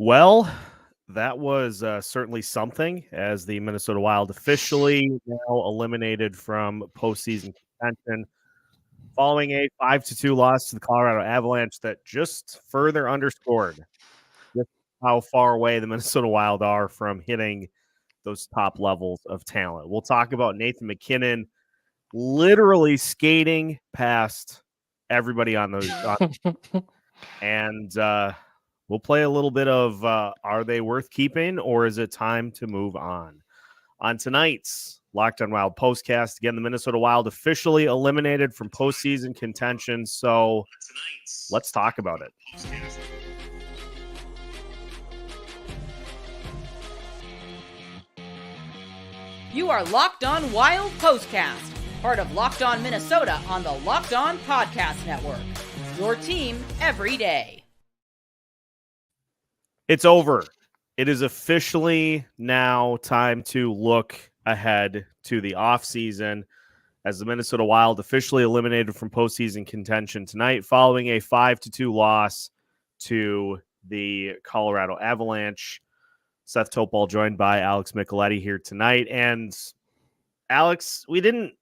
Well, that was certainly something as the Minnesota Wild officially now eliminated from postseason contention following a 5-2 loss to the Colorado Avalanche that just further underscored just how far away the Minnesota Wild are from hitting those top levels of talent. We'll talk about Nathan MacKinnon literally skating past everybody on those and we'll play a little bit of are they worth keeping or is it time to move on? On tonight's Locked on Wild postcast, again, the Minnesota Wild officially eliminated from postseason contention. So let's talk about it. You are Locked on Wild postcast, part of Locked on Minnesota on the Locked on Podcast Network. Your team every day. It's over. It is officially now time to look ahead to the offseason as the Minnesota Wild officially eliminated from postseason contention tonight following a 5-2 loss to the Colorado Avalanche. Seth Topol joined by Alex Micheletti here tonight. And Alex, we didn't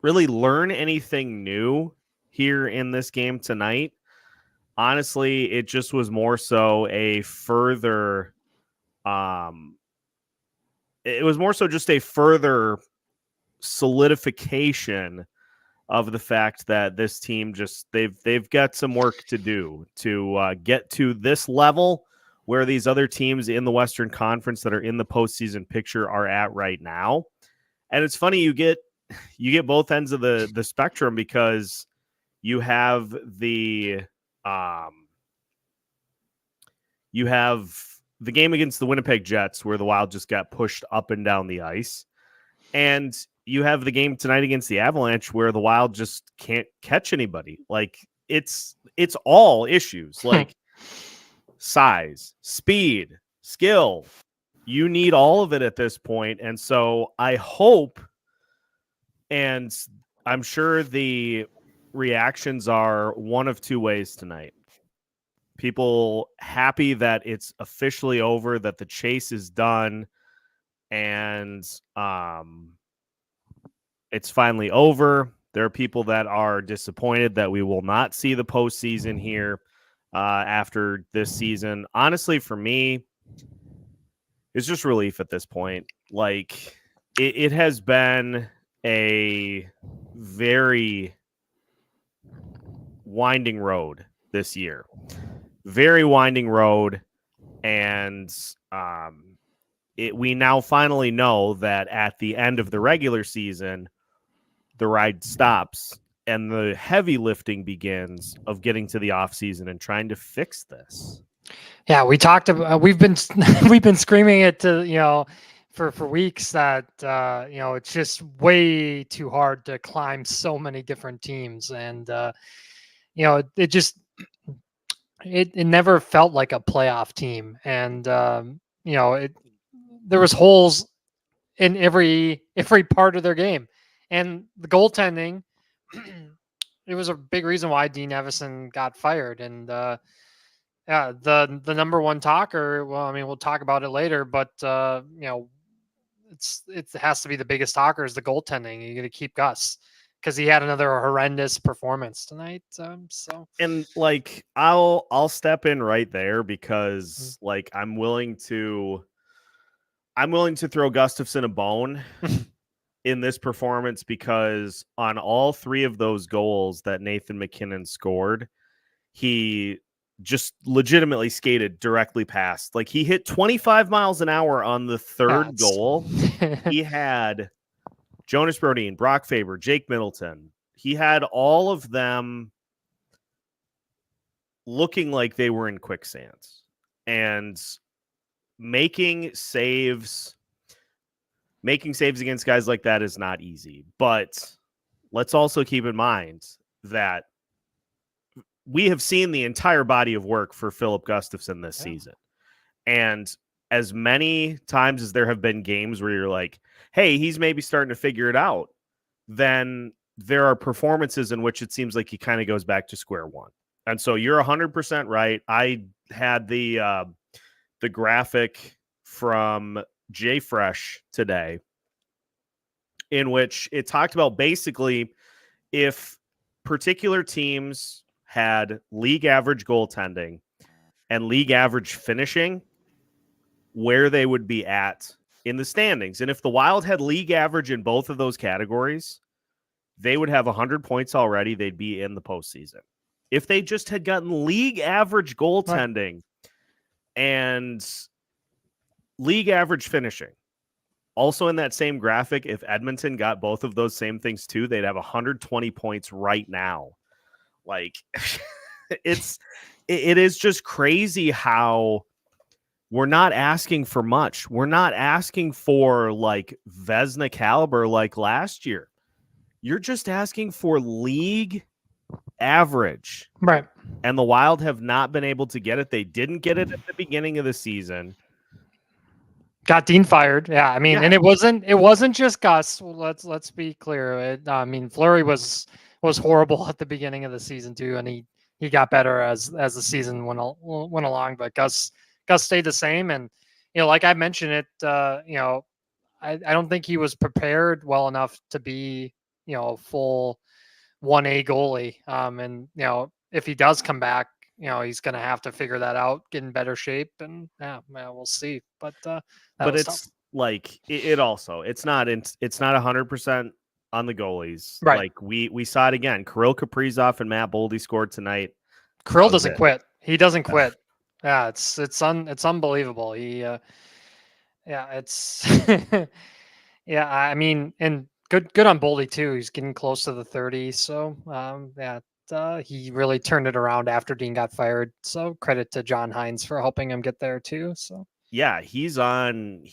really learn anything new here in this game tonight. Honestly, it just was more so a further it was more so just a further solidification of the fact that this team just they've got some work to do to get to this level where these other teams in the Western Conference that are in the postseason picture are at right now. And it's funny, you get both ends of the spectrum because you have the game against the Winnipeg Jets where the Wild just got pushed up and down the ice. And you have the game tonight against the Avalanche where the Wild just can't catch anybody. Like it's all issues like size, speed, skill. You need all of it at this point. And so I hope, and I'm sure the reactions are one of two ways tonight. People happy that it's officially over, that the chase is done, and it's finally over. There are people that are disappointed that we will not see the postseason here after this season. Honestly, for me, it's just relief at this point. Like, it has been a very winding road this year. Very winding road, and we now finally know that at the end of the regular season, the ride stops and the heavy lifting begins of getting to the offseason and trying to fix this. Yeah, we talked about we've been screaming it to for weeks that it's just way too hard to climb so many different teams, and it never felt like a playoff team, and there was holes in every part of their game, and the goaltending. It was a big reason why Dean Evison got fired, and the number one talker. Well, I mean, we'll talk about it later, but it has to be the biggest talker is the goaltending. You got to keep Gus, because he had another horrendous performance tonight. And like I'll step in right there because like I'm willing to throw Gustafsson a bone in this performance, because on all three of those goals that Nathan MacKinnon scored, he just legitimately skated directly past. Like, he hit 25 miles an hour on the third goal. He had Jonas Brodin, Brock Faber, Jake Middleton. He had all of them looking like they were in quicksand, and making saves against guys like that is not easy. But let's also keep in mind that we have seen the entire body of work for Philip Gustafsson this season. And as many times as there have been games where you're like, hey, he's maybe starting to figure it out, then there are performances in which it seems like he kind of goes back to square one. And so you're 100% right. I had the the graphic from JFresh today, in which it talked about basically if particular teams had league average goaltending and league average finishing, where they would be at in the standings. And if the Wild had league average in both of those categories, they would have 100 points already. They'd be in the postseason. If they just had gotten league average goaltending and league average finishing, also in that same graphic, if Edmonton got both of those same things too, they'd have 120 points right now. Like, it is just crazy how we're not asking for much. We're not asking for like Vezina caliber like last year. You're just asking for league average. Right. And the Wild have not been able to get it. They didn't get it at the beginning of the season. Got Dean fired. Yeah, I mean, Yeah. and it wasn't just Gus. Let's be clear. I mean, Fleury was horrible at the beginning of the season too, and he got better as the season went along. But Gus stayed the same, and like I mentioned it, I don't think he was prepared well enough to be full 1A goalie. And if he does come back, he's going to have to figure that out, get in better shape, and we'll see. But it's tough. Like it also, it's not 100% on the goalies. Right. Like we saw it again. Kirill Kaprizov and Matt Boldy scored tonight. Kirill doesn't quit. He doesn't quit. Yeah, it's unbelievable. He it's yeah, I mean, and good on Boldy too. He's getting close to the 30. So he really turned it around after Dean got fired. So credit to John Hines for helping him get there too. So yeah, he's on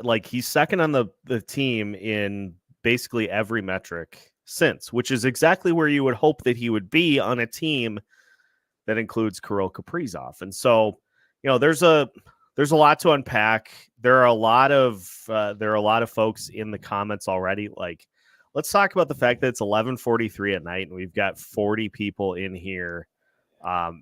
like he's second on the team in basically every metric since, which is exactly where you would hope that he would be on a team that includes Kirill Kaprizov. And so, there's a lot to unpack. There are a lot of folks in the comments already. Like, let's talk about the fact that it's 11:43 at night and we've got 40 people in here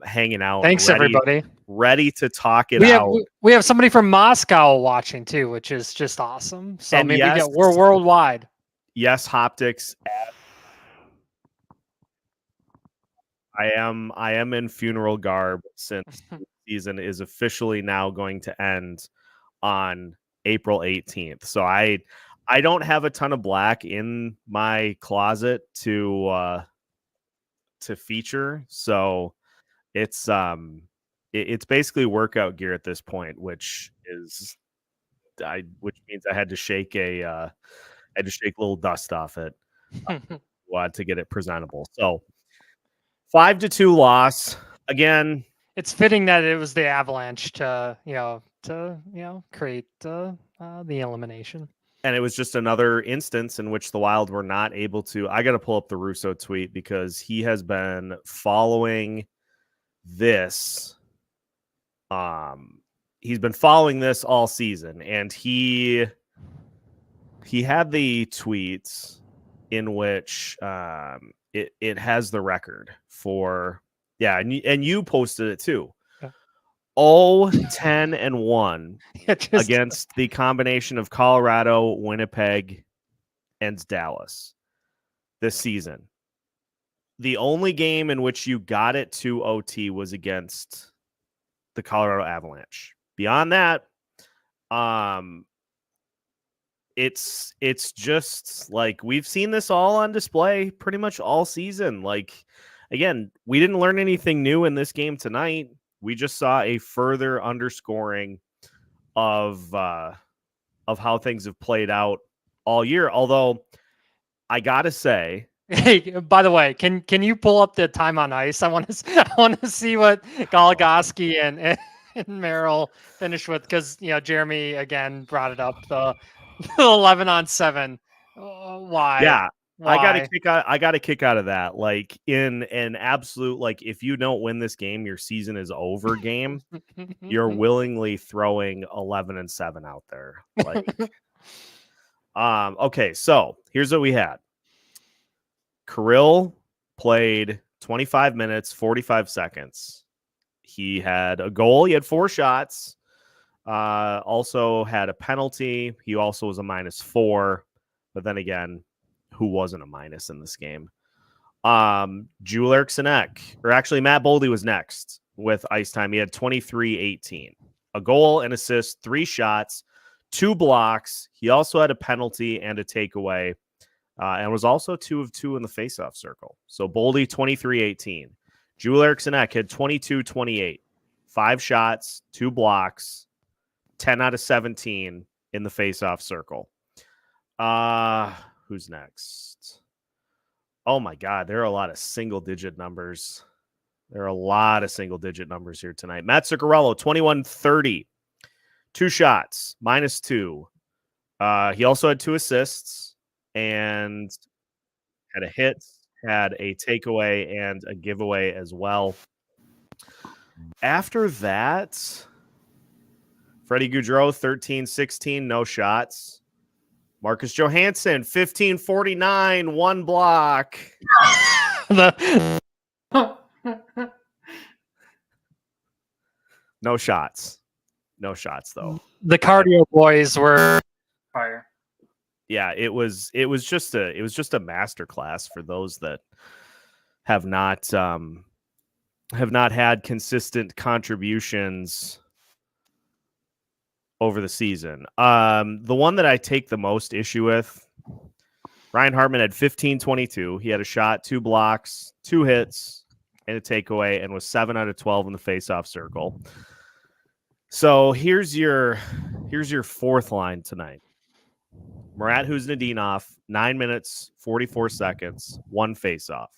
hanging out. Thanks, everybody. Ready to talk it out. We have somebody from Moscow watching too, which is just awesome. So and maybe we're worldwide. Yes, Hoptics. I am in funeral garb since the season is officially now going to end on April 18th. So I don't have a ton of black in my closet to feature. So it's basically workout gear at this point, which means I had to shake a little dust off it to get it presentable. So 5-2 loss again. It's fitting that it was the Avalanche to create the elimination. And it was just another instance in which the Wild were not able to. I got to pull up the Russo tweet because he has been following this. He's been following this all season, and he had the tweets in which it has the record for and you posted it too. 0-10-1 against the combination of Colorado, Winnipeg, and Dallas this season. The only game in which you got it to OT was against the Colorado Avalanche. Beyond that, it's just like we've seen this all on display pretty much all season. Like, again, we didn't learn anything new in this game tonight. We just saw a further underscoring of how things have played out all year. Although I gotta say, hey, by the way, can you pull up the time on ice? I want to see what Goligoski and Merrill finished with, because Jeremy again brought it up, the 11-on-7. Why? Yeah. Why? I got a kick out of that. Like, in an absolute, like, if you don't win this game, your season is over game. You're willingly throwing 11-7 out there. Like, okay, so here's what we had. Kirill played 25 minutes, 45 seconds. He had a goal. He had 4 shots. Also had a penalty. He also was a -4. But then again, who wasn't a minus in this game? Jule Eriksson-Ek, or actually Matt Boldy was next with ice time. He had 23-18. A goal, an assist, 3 shots, 2 blocks. He also had a penalty and a takeaway, and was also 2 of 2 in the faceoff circle. So Boldy, 23-18. Jule Eriksson-Ek had 22-28. 5 shots, 2 blocks, 10 out of 17 in the faceoff circle. Who's next? Oh my God, there are a lot of single-digit numbers. There are a lot of single-digit numbers here tonight. Matt Zuccarello, 21-30. 2 shots, -2. He also had 2 assists and had a hit, had a takeaway, and a giveaway as well. After that, Freddie Gaudreau, 13-16, no shots. Marcus Johansson, 15-49, 1 block. No shots. No shots, though. The cardio boys were fire. Yeah, it was just a masterclass for those that have not had consistent contributions over the season. The one that I take the most issue with, Ryan Hartman had 15-22. He had a shot, 2 blocks, 2 hits, and a takeaway, and was 7 out of 12 in the faceoff circle. So here's your 4th line tonight. Murat Huznadinov, 9 minutes, 44 seconds, 1 faceoff.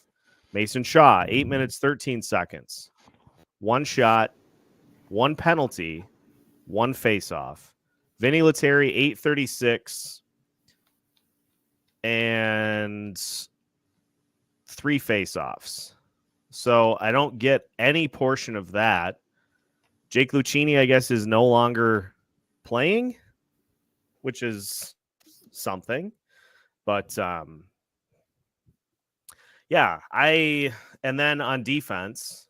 Mason Shaw, 8 minutes, 13 seconds, 1 shot, 1 penalty, 1 faceoff. Vinny Lettieri, 8:36, and 3 faceoffs. So I don't get any portion of that. Jake Lucchini, I guess, is no longer playing, which is something. But yeah, and then on defense,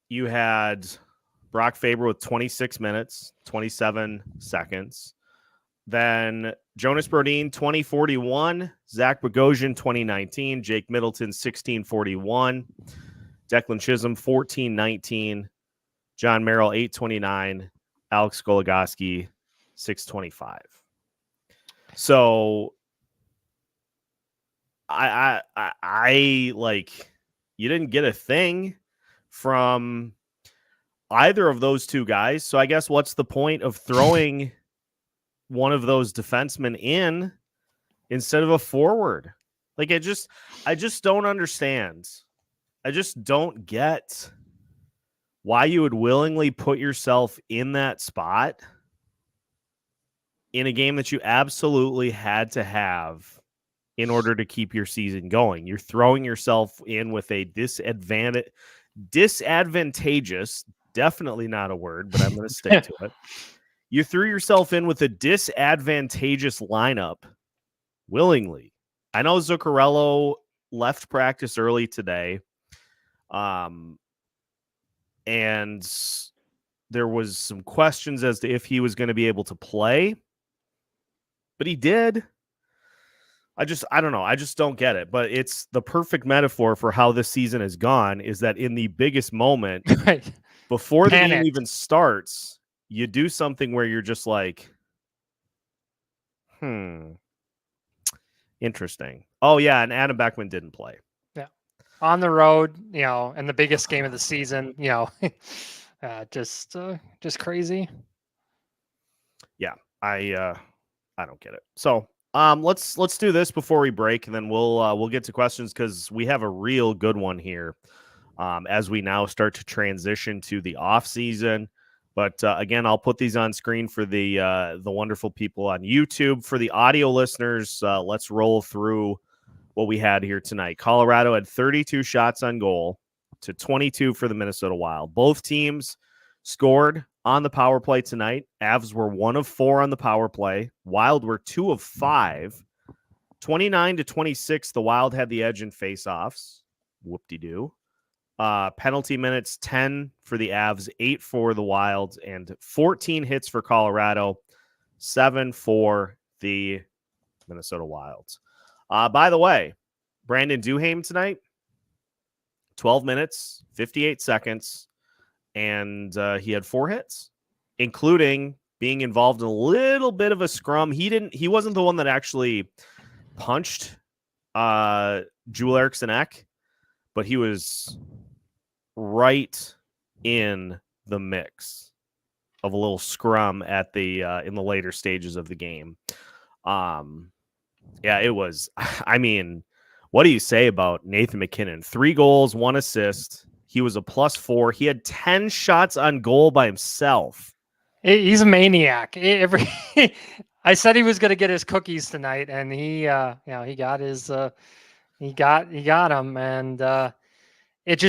you had Brock Faber with 26 minutes, 27 seconds. Then Jonas Brodin, 20-41. Zach Bogosian, 20-19. Jake Middleton, 16-41. Declan Chisholm, 14-19. John Merrill, 8-29. Alex Goligoski, 6-25. So I like, you didn't get a thing from either of those 2 guys. So I guess what's the point of throwing one of those defensemen in instead of a forward? Like, I just don't understand. I just don't get why you would willingly put yourself in that spot in a game that you absolutely had to have in order to keep your season going. You're throwing yourself in with a disadvantageous, definitely not a word, but I'm going to stick to it. You threw yourself in with a disadvantageous lineup willingly. I know Zuccarello left practice early today. And there was some questions as to if he was going to be able to play, but he did. I don't know. I just don't get it, but it's the perfect metaphor for how this season has gone, is that in the biggest moment, Right. Before the game even starts, you do something where you're just like, interesting. Oh yeah. And Adam Beckman didn't play. Yeah. On the road, and the biggest game of the season, just crazy. Yeah. I don't get it. So let's do this before we break, and then we'll get to questions, because we have a real good one here as we now start to transition to the off season. But again, I'll put these on screen for the wonderful people on YouTube. For the audio listeners, let's roll through what we had here tonight. Colorado had 32 shots on goal to 22 for the Minnesota Wild. Both teams scored on the power play tonight. Avs were 1 of 4 on the power play. Wild were 2 of 5. 29-26, the Wild had the edge in faceoffs. Whoop-de-doo. Penalty minutes, 10 for the Avs, 8 for the Wild, and 14 hits for Colorado, 7 for the Minnesota Wild. By the way, Brandon Duhaime tonight, 12 minutes, 58 seconds, and he had 4 hits, including being involved in a little bit of a scrum. He wasn't the one that actually punched Joel Eriksson Ek, but he was right in the mix of a little scrum at the in the later stages of the game. Yeah, it was. I mean, what do you say about Nathan MacKinnon? 3 goals, 1 assist. He was a +4. He had 10 shots on goal by himself. He's a maniac. I said he was going to get his cookies tonight, and he got his. He got him, and he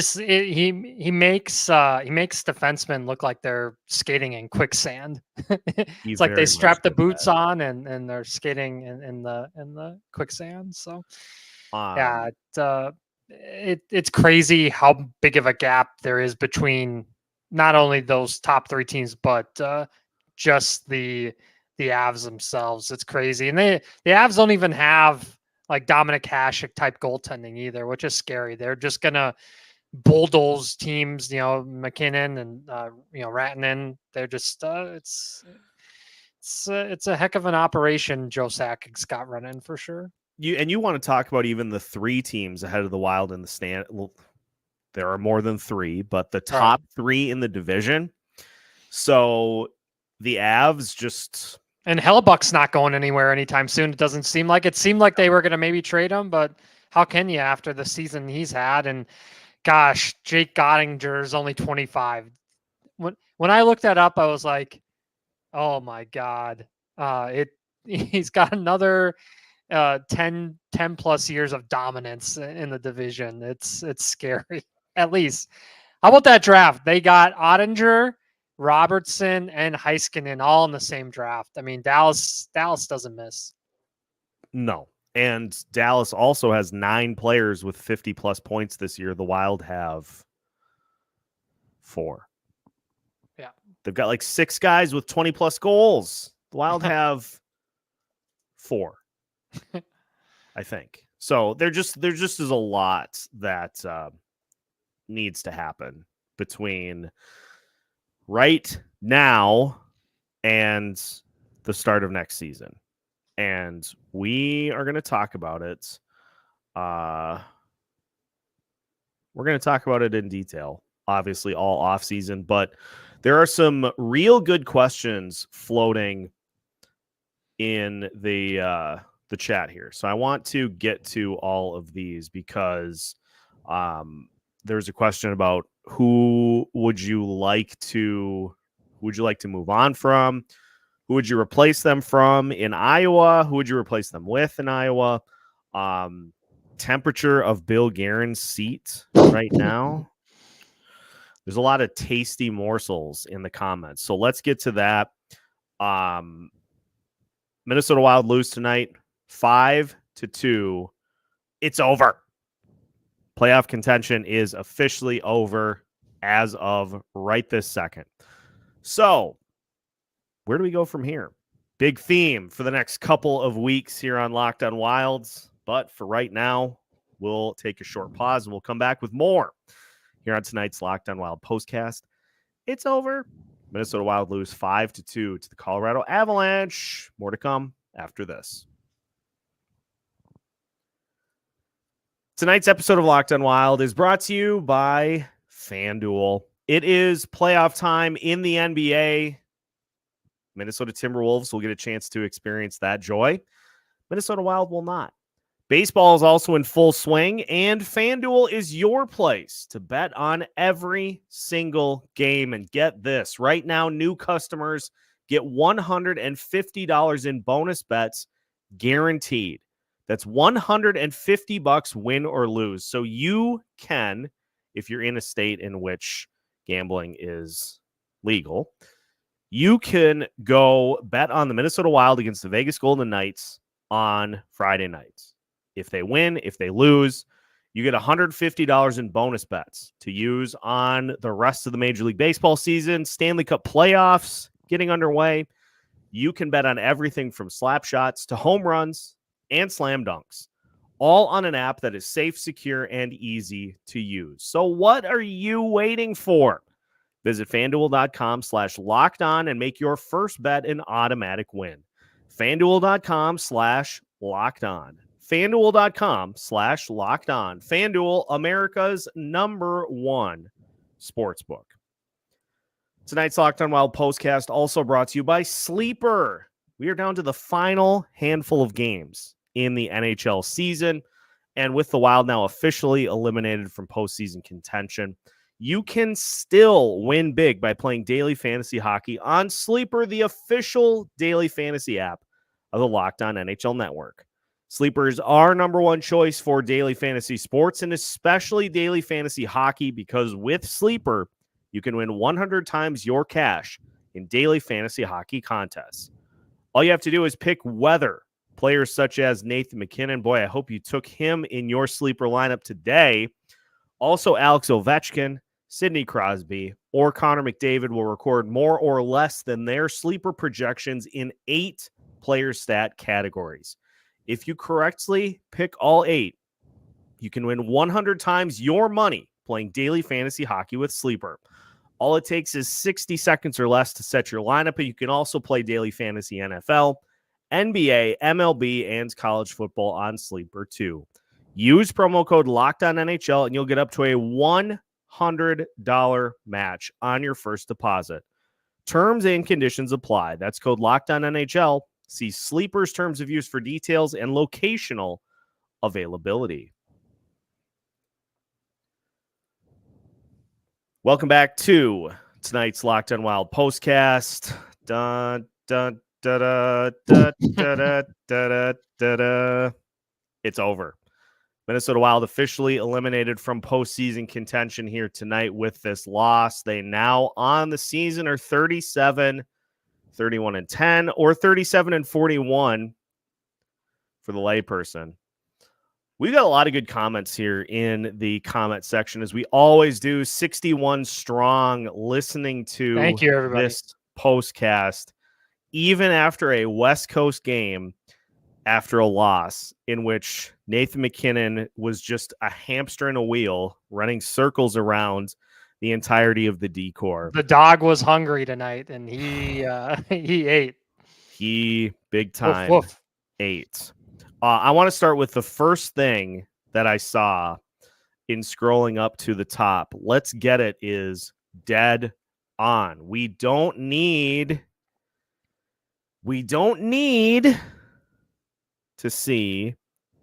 makes defensemen look like they're skating in quicksand. It's like they strap the boots on and they're skating in the quicksand. So it's crazy how big of a gap there is between not only those top 3 teams, but just the Avs themselves. It's crazy, and the Avs don't even have like Dominic Hasek type goaltending either, which is scary. They're just gonna bulldoze teams, MacKinnon and Rantanen. They're just it's a heck of an operation Joe Sakic's got running for sure. You want to talk about even the 3 teams ahead of the Wild in the stand? Well, there are more than 3, but the top 3 in the division. So the Avs just. And Hellebuck's not going anywhere anytime soon. It doesn't seem like. It seemed like they were going to maybe trade him, but how can you after the season he's had? And gosh, Jake Gottinger's only 25. When I looked that up, I was like, oh my God. He's got another 10 plus years of dominance in the division. It's scary, at least. How about that draft? They got Ottinger, Robertson, and Heiskanen all in the same draft. I mean, Dallas doesn't miss. No. And Dallas also has 9 players with 50-plus points this year. The Wild have 4. Yeah. They've got like 6 guys with 20-plus goals. The Wild have 4, I think. So there just is a lot that needs to happen between right now and the start of next season. And we are going to talk about it. We're going to talk about it in detail, obviously all off season, but there are some real good questions floating in the chat here. So I want to get to all of these because there's a question about who would you like to move on from? Who would you replace them from in Iowa? Who would you replace them with in Iowa? Temperature of Bill Guerin's seat right now. There's a lot of tasty morsels in the comments. So let's get to that. Minnesota Wild lose tonight, 5-2. It's over. Playoff contention is officially over as of right this second. So, where do we go from here? Big theme for the next couple of weeks here on Locked on Wilds. But for right now, we'll take a short pause and we'll come back with more here on tonight's Locked on Wild postcast. It's over. Minnesota Wild lose 5-2 to the Colorado Avalanche. More to come after this. Tonight's episode of Locked on Wild is brought to you by FanDuel. It is playoff time in the NBA. Minnesota Timberwolves will get a chance to experience that joy. Minnesota Wild will not. Baseball is also in full swing, and FanDuel is your place to bet on every single game. And get this, right now, new customers get $150 in bonus bets guaranteed. That's $150 win or lose. So you can, if you're in a state in which gambling is legal, you can go bet on the Minnesota Wild against the Vegas Golden Knights on Friday nights. If they win, if they lose, You get $150 in bonus bets to use on the rest of the Major League Baseball season, Stanley Cup playoffs getting underway. You can bet on everything from slap shots to home runs and slam dunks, all on an app that is safe, secure, and easy to use. So what are you waiting for? Visit FanDuel.com/lockedon and make your first bet an automatic win. FanDuel.com/lockedon. FanDuel.com/lockedon. FanDuel, America's #1 sportsbook. Tonight's Locked On Wild postcast also brought to you by Sleeper. We are down to the final handful of games in the NHL season, and with the Wild now officially eliminated from postseason contention, you can still win big by playing daily fantasy hockey on Sleeper, the official daily fantasy app of the Locked On NHL Network. Sleeper is our #1 choice for daily fantasy sports, and especially daily fantasy hockey, because with Sleeper, you can win 100 times your cash in daily fantasy hockey contests. All you have to do is pick whether players such as Nathan MacKinnon, boy, I hope you took him in your Sleeper lineup today. Also, Alex Ovechkin, Sidney Crosby, or Connor McDavid will record more or less than their Sleeper projections in 8 player stat categories. If you correctly pick all 8, you can win 100 times your money playing daily fantasy hockey with Sleeper. All it takes is 60 seconds or less to set your lineup, but you can also play daily fantasy NFL, NBA, MLB, and college football on Sleeper too. Use promo code LOCKEDONNHL and you'll get up to a $100 match on your first deposit. Terms and conditions apply. That's code LOCKEDONNHL. See Sleeper's terms of use for details and locational availability. Welcome back to tonight's Locked On Wild postcast. Dun, dun, da, da, da, da, da, da, da, da. It's over. Minnesota Wild officially eliminated from postseason contention here tonight with this loss. They now on the season are 37-31-10 or 37-41 for the layperson. We got a lot of good comments here in the comment section, as we always do. 61 strong listening to Thank you, everybody. This postcast, even after a West Coast game, after a loss in which Nathan MacKinnon was just a hamster in a wheel running circles around the entirety of the decor. The dog was hungry tonight, and he he ate. He big time Woof, woof. ate. I want to start with the first thing that I saw in scrolling up to the top. Let's get it is dead on. We don't need to see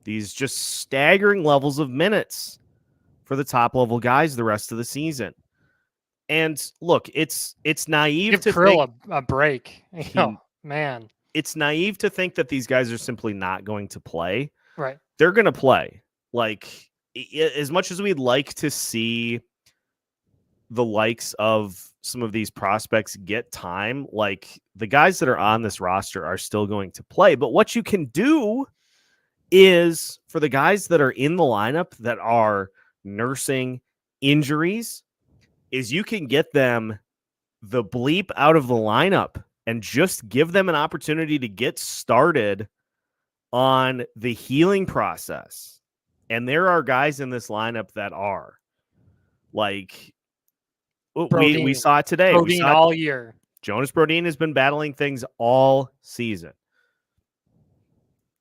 these just staggering levels of minutes for the top level guys the rest of the season. And look, it's naive to Kirill think a break. Man. It's naive to think that these guys are simply not going to play. Right. They're going to play. Like, as much as we'd like to see the likes of some of these prospects get time, like, the guys that are on this roster are still going to play. But what you can do is, for the guys that are in the lineup that are nursing injuries, is you can get them the bleep out of the lineup and just give them an opportunity to get started on the healing process. And there are guys in this lineup that are. Like, we saw it today. Brodin all year. Jonas Brodin has been battling things all season.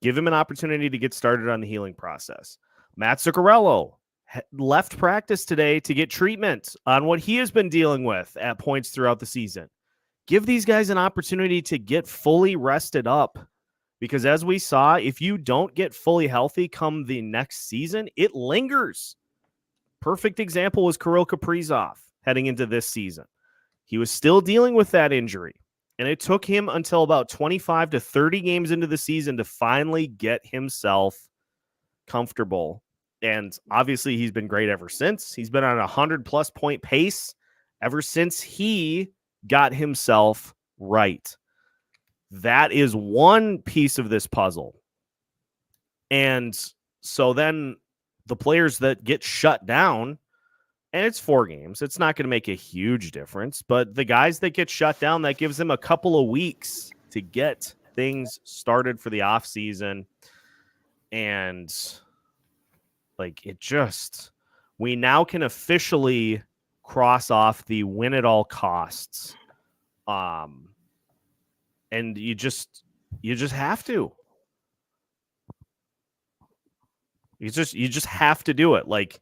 Give him an opportunity to get started on the healing process. Matt Zuccarello left practice today to get treatment on what he has been dealing with at points throughout the season. Give these guys an opportunity to get fully rested up, because as we saw, if you don't get fully healthy come the next season, it lingers. Perfect example was Kirill Kaprizov heading into this season. He was still dealing with that injury, and it took him until about 25 to 30 games into the season to finally get himself comfortable. And obviously he's been great ever since. He's been on a 100-plus point pace ever since he got himself right. That is one piece of this puzzle. And so then the players that get shut down, and it's 4 games, it's not going to make a huge difference, but the guys that get shut down, that gives them a couple of weeks to get things started for the offseason. And like, we now can officially cross off the win at all costs. And you just have to. You just have to do it. Like,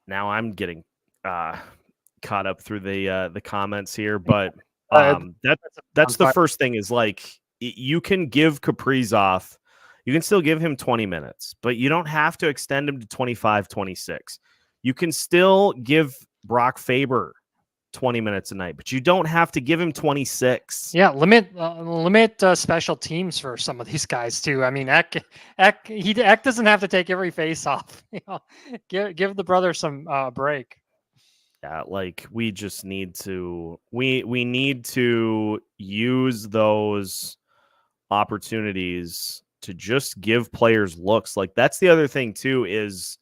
now I'm getting caught up through the comments here, but that's the first thing is, like, you can give Kaprizov, you can still give him 20 minutes, but you don't have to extend him to 25, 26. You can still give Brock Faber 20 minutes a night, but you don't have to give him 26. Yeah, limit special teams for some of these guys too. I mean, Eck doesn't have to take every face off. You know, give the brother some break. Yeah, like, we just need to we need to use those opportunities to just give players looks. Like, that's the other thing too, is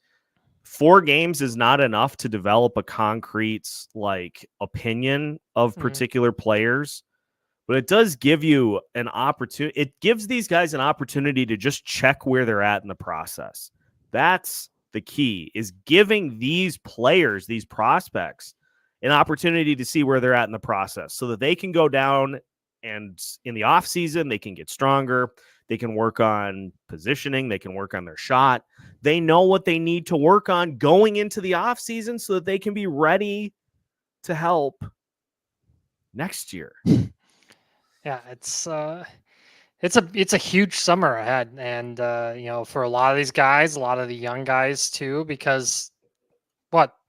4 games is not enough to develop a concrete, like, opinion of particular players, but it does give you an opportunity. It gives these guys an opportunity to just check where they're at in the process. That's the key, is giving these players, these prospects, an opportunity to see where they're at in the process so that they can go down, and in the off season, they can get stronger. They can work on positioning. They can work on their shot. They know what they need to work on going into the off season so that they can be ready to help next year. Yeah, it's a huge summer ahead, and you know, for a lot of these guys, a lot of the young guys too, because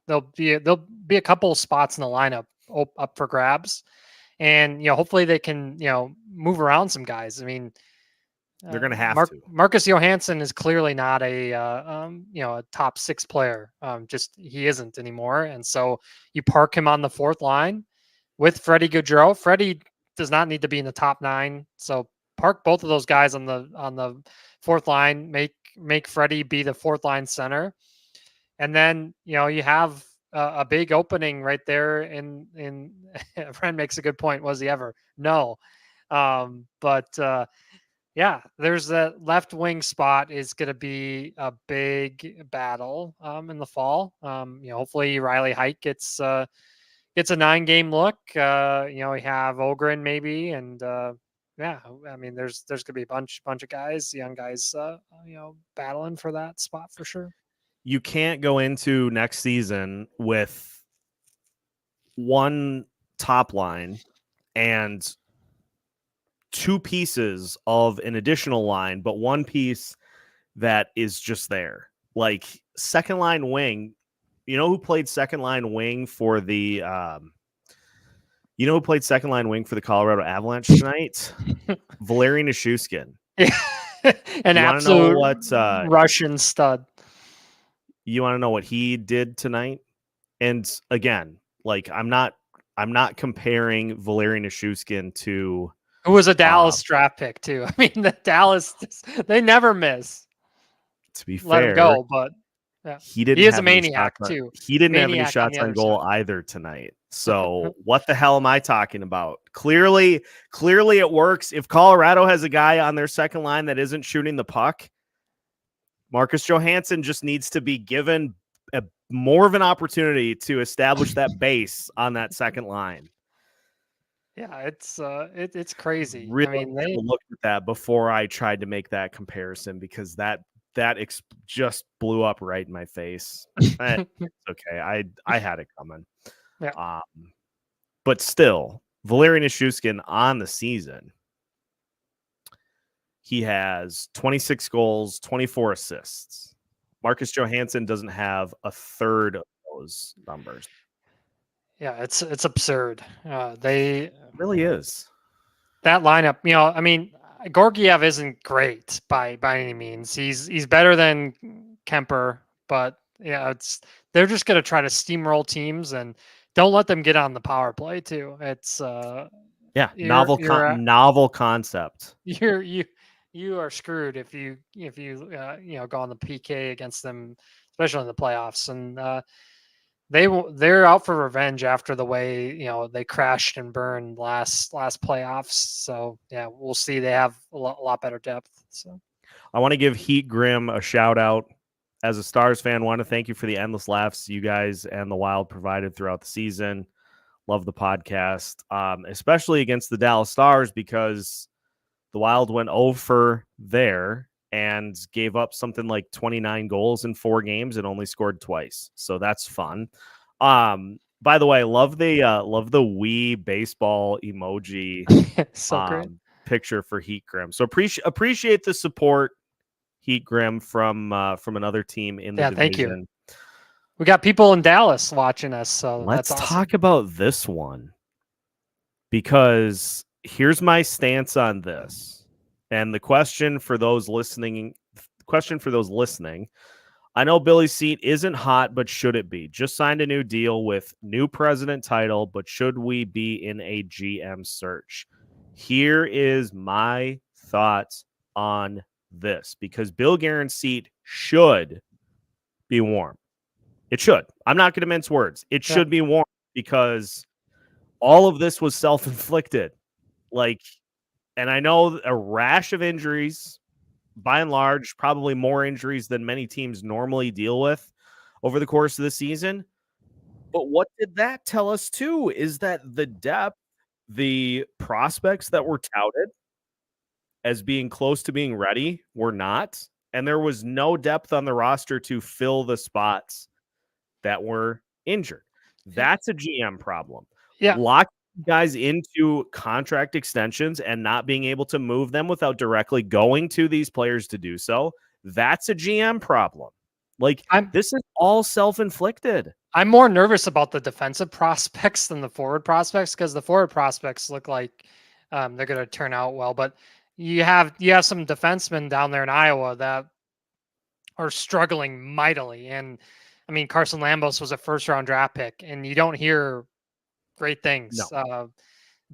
there'll be a couple spots in the lineup up for grabs, and you know, hopefully they can, you know, move around some guys. I mean, they're going to have to. Marcus Johansson is clearly not a you know, a top 6 player. Just he isn't anymore, and so you park him on the 4th line with Freddie Gaudreau. Freddie does not need to be in the top 9, so park both of those guys on the 4th line. Make Freddie be the 4th line center, and then, you know, you have a big opening right there. In a friend makes a good point. Was he ever? No, but. Yeah, there's that left wing spot is going to be a big battle in the fall. You know, hopefully Riley Heidt gets a 9-game look. You know, we have Ogren maybe, and yeah, I mean, there's going to be a bunch of guys, young guys, you know, battling for that spot for sure. You can't go into next season with one top line and 2 pieces of an additional line, but 1 piece that is just there. Like, second line wing, you know who played second line wing for the Colorado Avalanche tonight? Valeri Nichushkin. An absolute Russian stud. You want to know what he did tonight? And again, like, I'm not comparing Valeri Nichushkin to, who was a Dallas draft pick too. I mean, the Dallas, they never miss. To be fair, let him go, but yeah. He is a maniac too. He didn't have any shots on goal either tonight. So what the hell am I talking about? Clearly it works. If Colorado has a guy on their second line that isn't shooting the puck, Marcus Johansson just needs to be given more of an opportunity to establish that base on that second line. Yeah, it's crazy. Really, I mean, looked at that before I tried to make that comparison, because that just blew up right in my face. It's okay. I had it coming. Yeah. But still, Valeri Nichushkin on the season, he has 26 goals, 24 assists. Marcus Johansson doesn't have a third of those numbers. Yeah, it's absurd. It really is. That lineup, you know, I mean, Gorgiev isn't great by any means. He's better than Kemper, but yeah, they're just going to try to steamroll teams, and don't let them get on the power play too. It's novel concept. you are screwed if you go on the PK against them, especially in the playoffs. And they're out for revenge after the way they crashed and burned last playoffs. So yeah, we'll see. They have a lot better depth. So I want to give Heat Grim a shout out. As a Stars fan, want to thank you for the endless laughs you guys and the Wild provided throughout the season. Love the podcast, especially against the Dallas Stars, because the Wild went over there and gave up something like 29 goals in 4 games and only scored twice. So that's fun. By the way, love the Wii baseball emoji so great picture for Heat Grim. So appreciate the support, Heat Grim, from another team in the division. Thank you. We got people in Dallas watching us, so let's that's awesome. talk about this one, because here's my stance on this. And the question for those listening, I know Billy's seat isn't hot, but should it be? Just signed a new deal with new president title, but should we be in a GM search? Here is my thoughts on this, because Bill Guerin's seat should be warm. It should. I'm not going to mince words. It should be warm, because all of this was self-inflicted. And I know a rash of injuries, by and large, probably more injuries than many teams normally deal with over the course of the season. But what did that tell us too is that the depth, the prospects that were touted as being close to being ready were not. And there was no depth on the roster to fill the spots that were injured. That's a GM problem. Yeah. Locking guys into contract extensions and not being able to move them without directly going to these players to do so, that's a GM problem. This is all self-inflicted. I'm more nervous about the defensive prospects than the forward prospects, because the forward prospects look like they're going to turn out well. But you have some defensemen down there in Iowa that are struggling mightily. And I mean, Carson Lambos was a first-round draft pick, and you don't hear great things. No.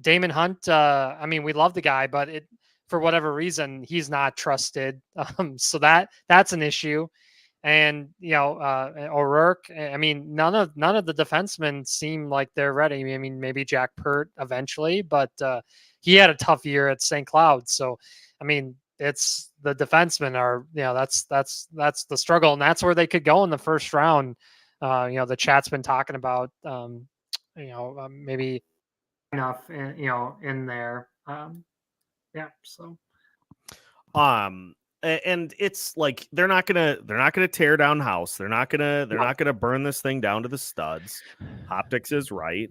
Damon Hunt, I mean, we love the guy, but for whatever reason, he's not trusted. So that's an issue. And O'Rourke, I mean, none of the defensemen seem like they're ready. I mean, maybe Jack Pert eventually, but he had a tough year at St. Cloud. So, I mean, it's the defensemen are, that's the struggle, and that's where they could go in the first round. The chat's been talking about, maybe enough, in there. So. And it's like they're not gonna tear down house. They're not gonna burn this thing down to the studs. Optics is right,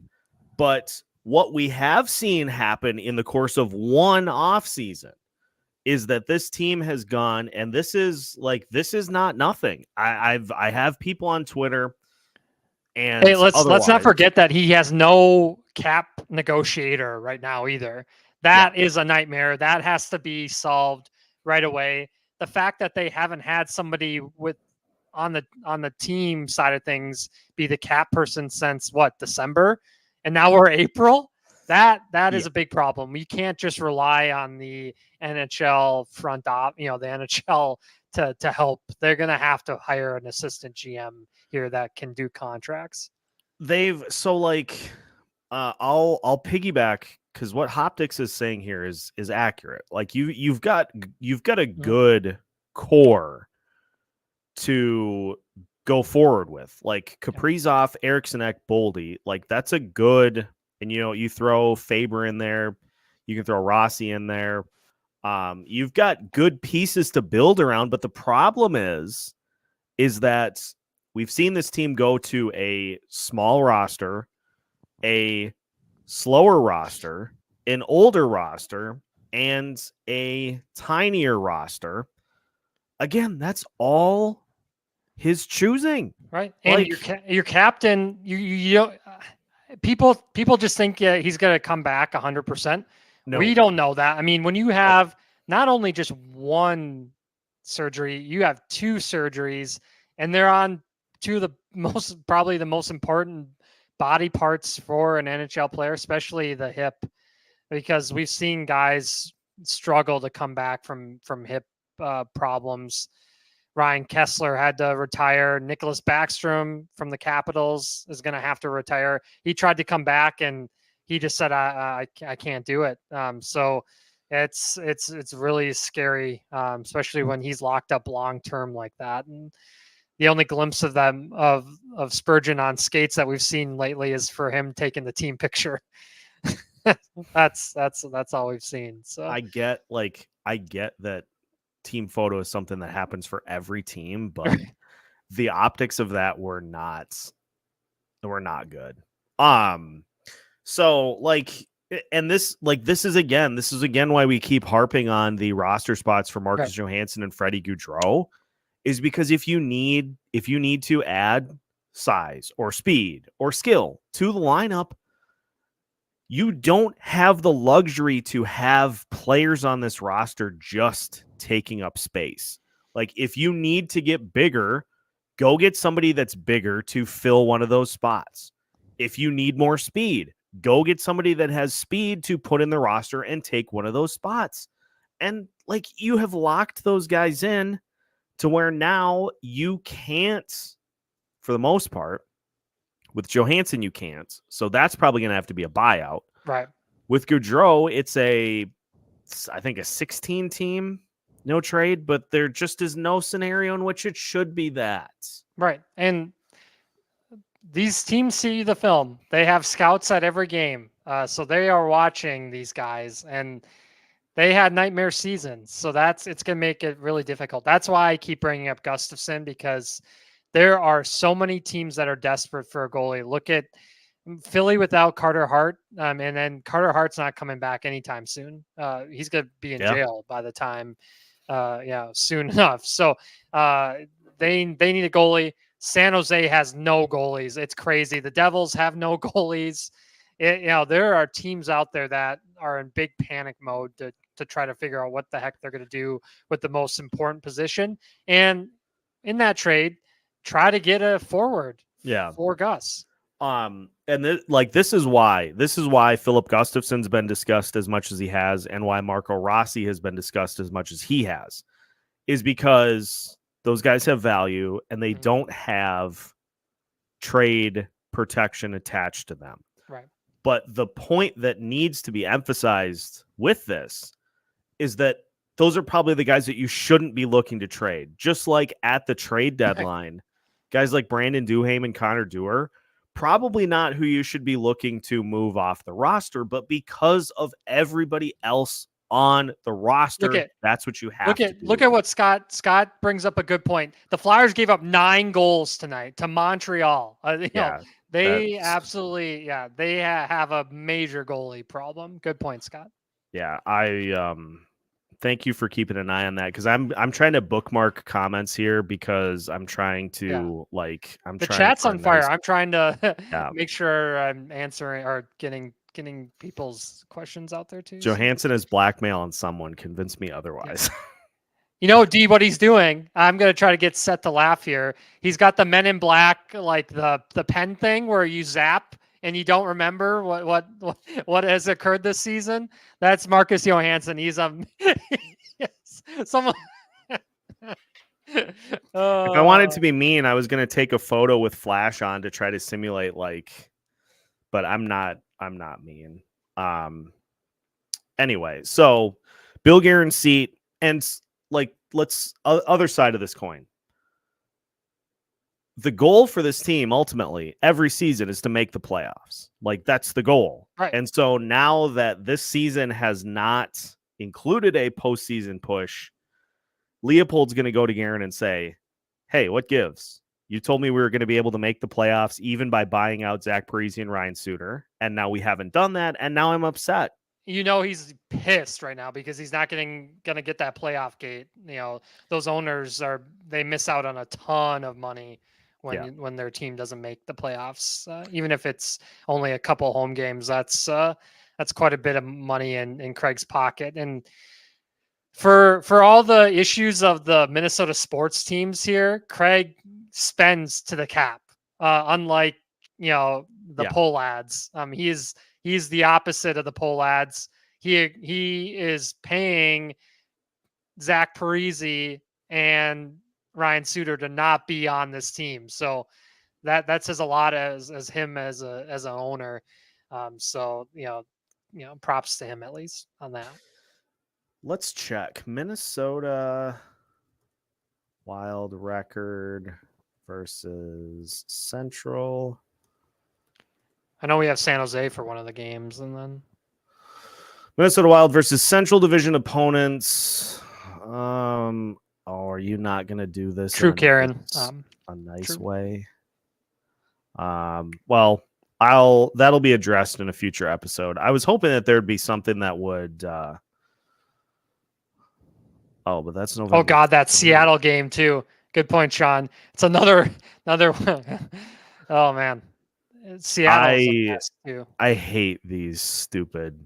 but what we have seen happen in the course of one off season is that this team has gone, and this is not nothing. I have people on Twitter, and hey, let's not forget that he has no cap negotiator right now either. That is a nightmare. That has to be solved right away. The fact that they haven't had somebody on the team side of things be the cap person since December, and now we're April. That is a big problem. You can't just rely on the NHL front the NHL to help. They're going to have to hire an assistant GM here that can do contracts. I'll piggyback, because what Hoptics is saying here is accurate. Like you've got a good core to go forward with, like Kaprizov, Eriksson, Boldy. Like that's a good, and you throw Faber in there, you can throw Rossi in there. You've got good pieces to build around, but the problem is that we've seen this team go to a small roster, a slower roster, an older roster, and a tinier roster. Again, that's all his choosing, right? And your captain, people just think he's going to come back 100%. No. We don't know that. I mean, when you have not only just one surgery, you have 2 surgeries, and they're on probably the most important body parts for an NHL player, especially the hip, because we've seen guys struggle to come back from hip problems. Ryan Kessler had to retire. Nicholas Backstrom from the Capitals is going to have to retire. He tried to come back and he just said, I can't do it. So it's really scary, especially when he's locked up long-term like that. And the only glimpse of them of Spurgeon on skates that we've seen lately is for him taking the team picture. that's all we've seen. So I get that team photo is something that happens for every team, but the optics of that were not good. So and this is again why we keep harping on the roster spots for Marcus Johansson and Freddie Gaudreau, is because if you need to add size or speed or skill to the lineup, you don't have the luxury to have players on this roster just taking up space. Like, if you need to get bigger, go get somebody that's bigger to fill one of those spots. If you need more speed, go get somebody that has speed to put in the roster and take one of those spots. And you have locked those guys in to where now you can't, for the most part. With Johansson, you can't. So that's probably going to have to be a buyout. Right. With Gaudreau, it's I think a 16 team, no trade, but there just is no scenario in which it should be that. Right. And these teams see the film. They have scouts at every game. So they are watching these guys, and they had nightmare seasons. So it's going to make it really difficult. That's why I keep bringing up Gustafsson, because there are so many teams that are desperate for a goalie. Look at Philly without Carter Hart, and then Carter Hart's not coming back anytime soon. He's going to be in jail by the time, soon enough. So they need a goalie. San Jose has no goalies. It's crazy. The Devils have no goalies. There are teams out there that are in big panic mode to try to figure out what the heck they're going to do with the most important position. And in that trade, try to get a forward for Gus. And this is why Philip Gustafsson's been discussed as much as he has, and why Marco Rossi has been discussed as much as he has, is because those guys have value and they don't have trade protection attached to them. Right. But the point that needs to be emphasized with this is that those are probably the guys that you shouldn't be looking to trade. Just like at the trade deadline, guys like Brandon Duhaime and Connor Dewar, probably not who you should be looking to move off the roster, but because of everybody else on the roster, that's what you have to do. Look at what Scott brings up a good point. The Flyers gave up 9 goals tonight to Montreal. They absolutely, they have a major goalie problem. Good point, Scott. Yeah, I thank you for keeping an eye on that, because I'm trying to bookmark comments here, because I'm trying to the chat's on fire. I'm trying to make sure I'm answering or getting people's questions out there too. Johansson is blackmailing someone. Convince me otherwise. D, what he's doing, I'm going to try to get set to laugh here. He's got the Men in Black, like the pen thing where you zap and you don't remember what has occurred this season. That's Marcus Johansson. He's yes, someone. If I wanted to be mean, I was going to take a photo with flash on to try to simulate but I'm not mean. Anyway, so Bill Guerin's seat, and let's other side of this coin. The goal for this team ultimately every season is to make the playoffs. That's the goal. Right. And so now that this season has not included a postseason push, Leopold's going to go to Guerin and say, hey, what gives? You told me we were going to be able to make the playoffs even by buying out Zach Parise and Ryan Suter, and now we haven't done that, and now I'm upset. He's pissed right now because he's not going to get that playoff gate. Those owners they miss out on a ton of money when their team doesn't make the playoffs. Even if it's only a couple home games, that's quite a bit of money in Craig's pocket. And for all the issues of the Minnesota sports teams here, Craig spends to the cap, unlike the poll ads. He's the opposite of the poll ads. he is paying Zach Parise and Ryan Suter to not be on this team. So that says a lot as him as an owner. So props to him at least on that. Let's check Minnesota Wild record versus Central. I know we have San Jose for one of the games, and then Minnesota Wild versus Central Division opponents. Are you not going to do this? True, Karen. A nice true. way. Well, that'll be addressed in a future episode. I was hoping that there'd be something that would. But that's November. Oh God, that Seattle game too. Good point, Sean. It's another one. Oh man, Seattle. I hate these stupid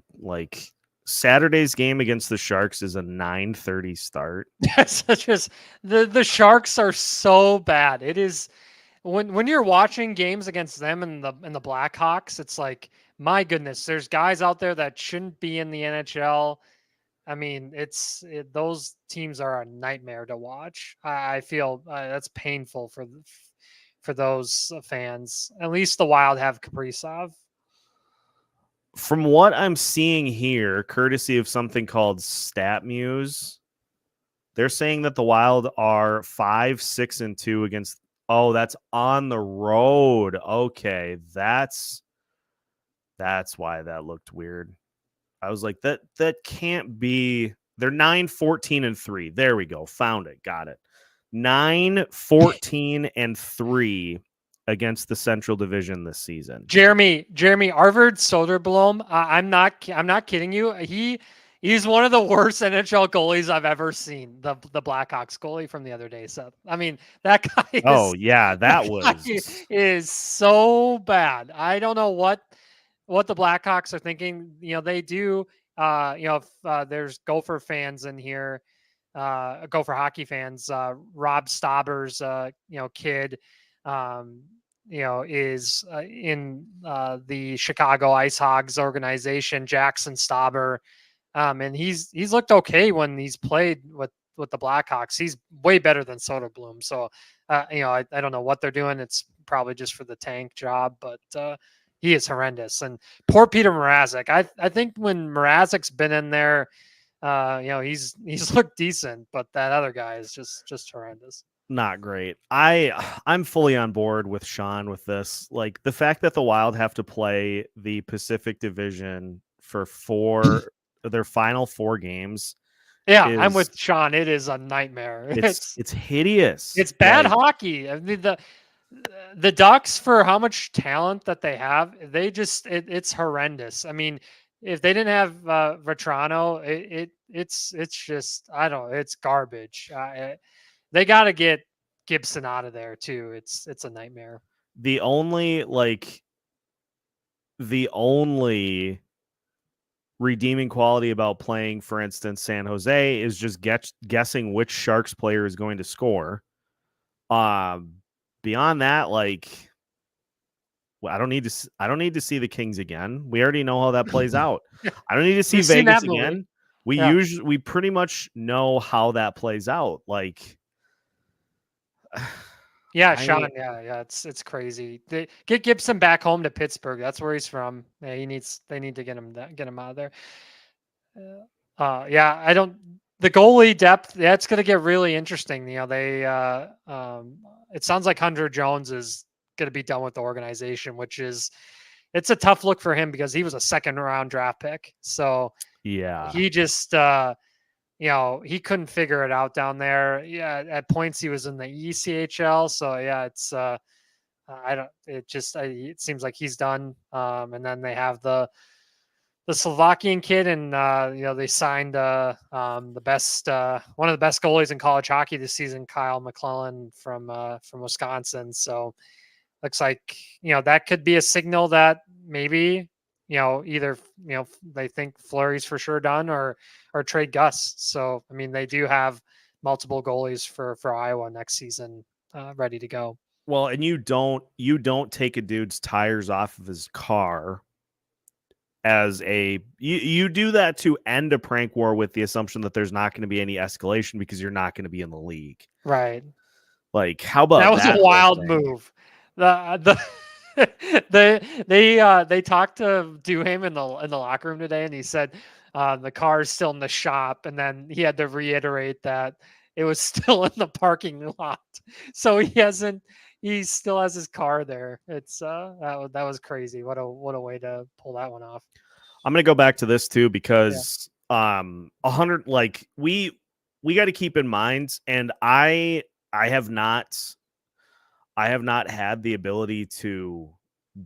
Saturday's game against the Sharks is a 9:30 start. Such as the Sharks are so bad. It is when you're watching games against them and the Blackhawks, it's like, my goodness, there's guys out there that shouldn't be in the NHL. I mean, those teams are a nightmare to watch. I feel that's painful for those fans. At least the Wild have Kaprizov. From what I'm seeing here, courtesy of something called StatMuse, they're saying that the Wild are 5-6-2 against. Oh, that's on the road. Okay, that's why that looked weird. I was like, that can't be. They're 9-14-3. There we go. Found it. Got it. 9-14-3 against the Central Division this season. Jeremy Arvid Soderblom. I'm not kidding you. He's one of the worst NHL goalies I've ever seen. The Blackhawks goalie from the other day. So I mean, that guy. Is so bad. I don't know what the Blackhawks are thinking. They do. If there's Gopher fans in here, Gopher hockey fans. Rob Stauber's kid. Is in the Chicago Ice Hogs organization, Jackson Stauber. And he's looked okay when he's played with the Blackhawks. He's way better than Soderblom. So, I don't know what they're doing. It's probably just for the tank job, but he is horrendous. And poor Peter Mrazek. I think when Mrazek's been in there, he's looked decent, but that other guy is just horrendous. Not great. I'm fully on board with Sean with this. Like, the fact that the Wild have to play the Pacific Division for their final 4 games. Yeah, I'm with Sean. It is a nightmare. It's hideous. It's bad hockey. I mean, the Ducks, for how much talent that they have, it's horrendous. I mean, if they didn't have Vetrano, it's just, I don't know, it's garbage. They got to get Gibson out of there too. It's a nightmare. The only redeeming quality about playing, for instance, San Jose is just guessing which Sharks player is going to score. Beyond that, I don't need to see the Kings again. We already know how that plays out. I don't need to see Vegas again. We pretty much know how that plays out. Yeah, Sean. Yeah, it's crazy. Get Gibson back home to Pittsburgh. That's where he's from. Yeah, they need to get him out of there. The goalie depth, that's going to get really interesting. It sounds like Hunter Jones is going to be done with the organization, it's a tough look for him because he was a 2nd round draft pick. So yeah, he just he couldn't figure it out down there. Yeah, at points he was in the ECHL. So yeah, it's it seems like he's done. And then they have the Slovakian kid, and they signed the best one of the best goalies in college hockey this season, Kyle McClellan from Wisconsin. So looks like that could be a signal that maybe either they think Fleury's for sure done or trade Gus. So I mean, they do have multiple goalies for Iowa next season ready to go. Well, and you don't take a dude's tires off of his car as you do that to end a prank war with the assumption that there's not going to be any escalation because you're not going to be in the league. Right. Like, how about that was that a whole wild thing? move. They talked to him in the locker room today, and he said the car is still in the shop, and then he had to reiterate that it was still in the parking lot. So he still has his car there. It's that was crazy. What a way to pull that one off. I'm gonna go back to this too because 100, like we got to keep in mind, and I have not had the ability to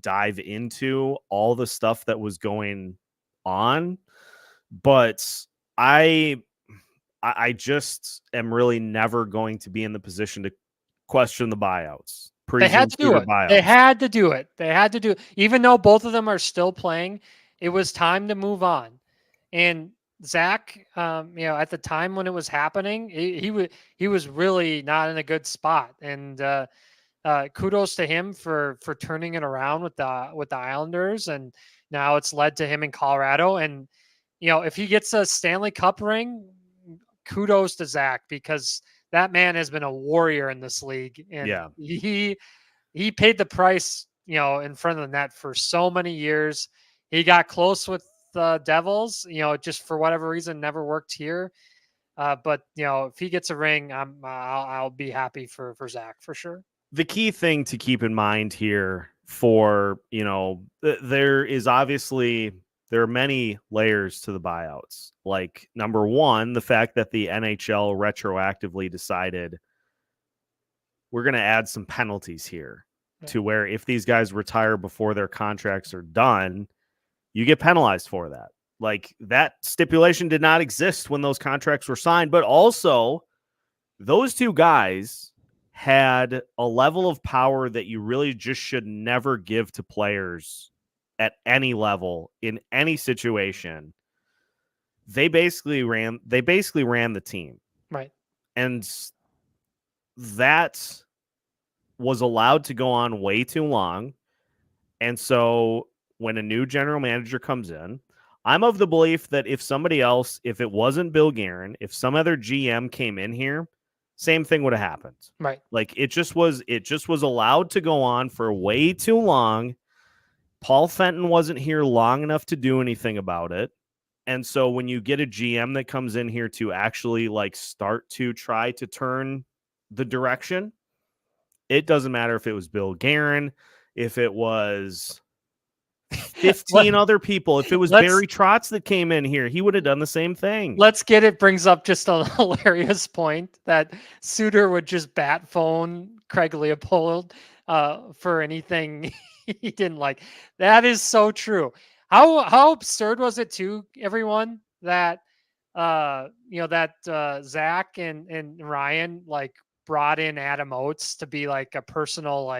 dive into all the stuff that was going on, but I just am really never going to be in the position to question the buyouts. They had to do it. They had to do it. They had to do it. Even though both of them are still playing, it was time to move on. And Zach, at the time when it was happening, he was really not in a good spot. And kudos to him for turning it around with the Islanders, and now it's led to him in Colorado. And if he gets a Stanley Cup ring, kudos to Zach, because that man has been a warrior in this league, and he paid the price, in front of the net for so many years. He got close with the Devils, just for whatever reason never worked here. But if he gets a ring, I'll be happy for Zach for sure. The key thing to keep in mind here for, there are many layers to the buyouts. Like, number one, the fact that the NHL retroactively decided we're going to add some penalties here to where if these guys retire before their contracts are done, you get penalized for that. Like, that stipulation did not exist when those contracts were signed, but also those two guys had a level of power that you really just should never give to players at any level in any situation. They basically ran the team. Right. And that was allowed to go on way too long. And so when a new general manager comes in, I'm of the belief that if it wasn't Bill Guerin, if some other GM came in here, same thing would have happened. Right. Like, it just was allowed to go on for way too long. Paul Fenton wasn't here long enough to do anything about it. And so when you get a GM that comes in here to actually start to try to turn the direction, it doesn't matter if it was Bill Guerin, if it was 15 other people, if it was Barry Trotz that came in here, he would have done the same thing. Brings up just a hilarious point that Suter would just bat phone Craig Leopold for anything he didn't like. That is so true. How absurd was it too, everyone, that Zach and Ryan brought in Adam Oates to be a personal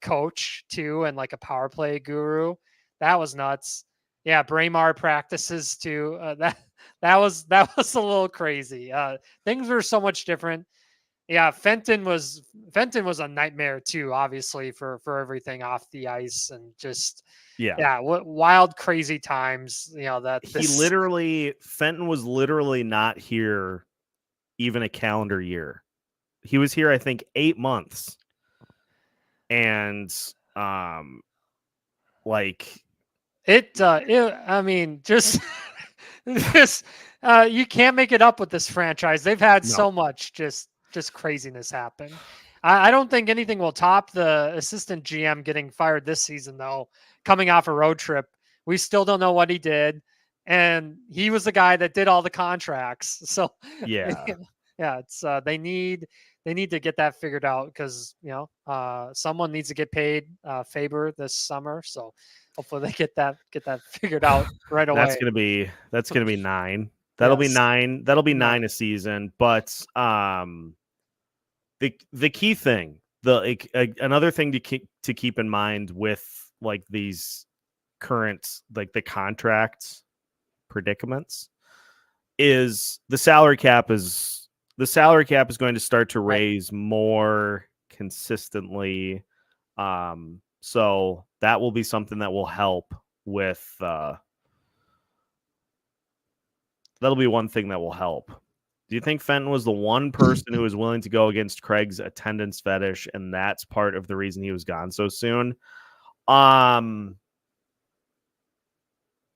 coach too, and a power play guru. That was nuts. Yeah, Braemar practices too. That was a little crazy. Things were so much different. Yeah, Fenton was a nightmare too, obviously for everything off the ice, and just what wild, crazy times. Fenton was literally not here even a calendar year. He was here, I think, 8 months. And I mean, just you can't make it up with this franchise. They've had so much just craziness happen. I don't think anything will top the assistant GM getting fired this season, though. Coming off a road trip, we still don't know what he did, and he was the guy that did all the contracts. So it's they need to get that figured out, because someone needs to get paid Faber this summer. So hopefully they get that figured out right away. That's gonna be 9. That'll be 9. That'll be 9 a season. But the key thing, another thing to keep in mind with these current the contract predicaments is the salary cap is going to start to raise more consistently. So that will be something that will help with that'll be one thing that will help. Do you think Fenton was the one person who was willing to go against Craig's attendance fetish, and that's part of the reason he was gone so soon?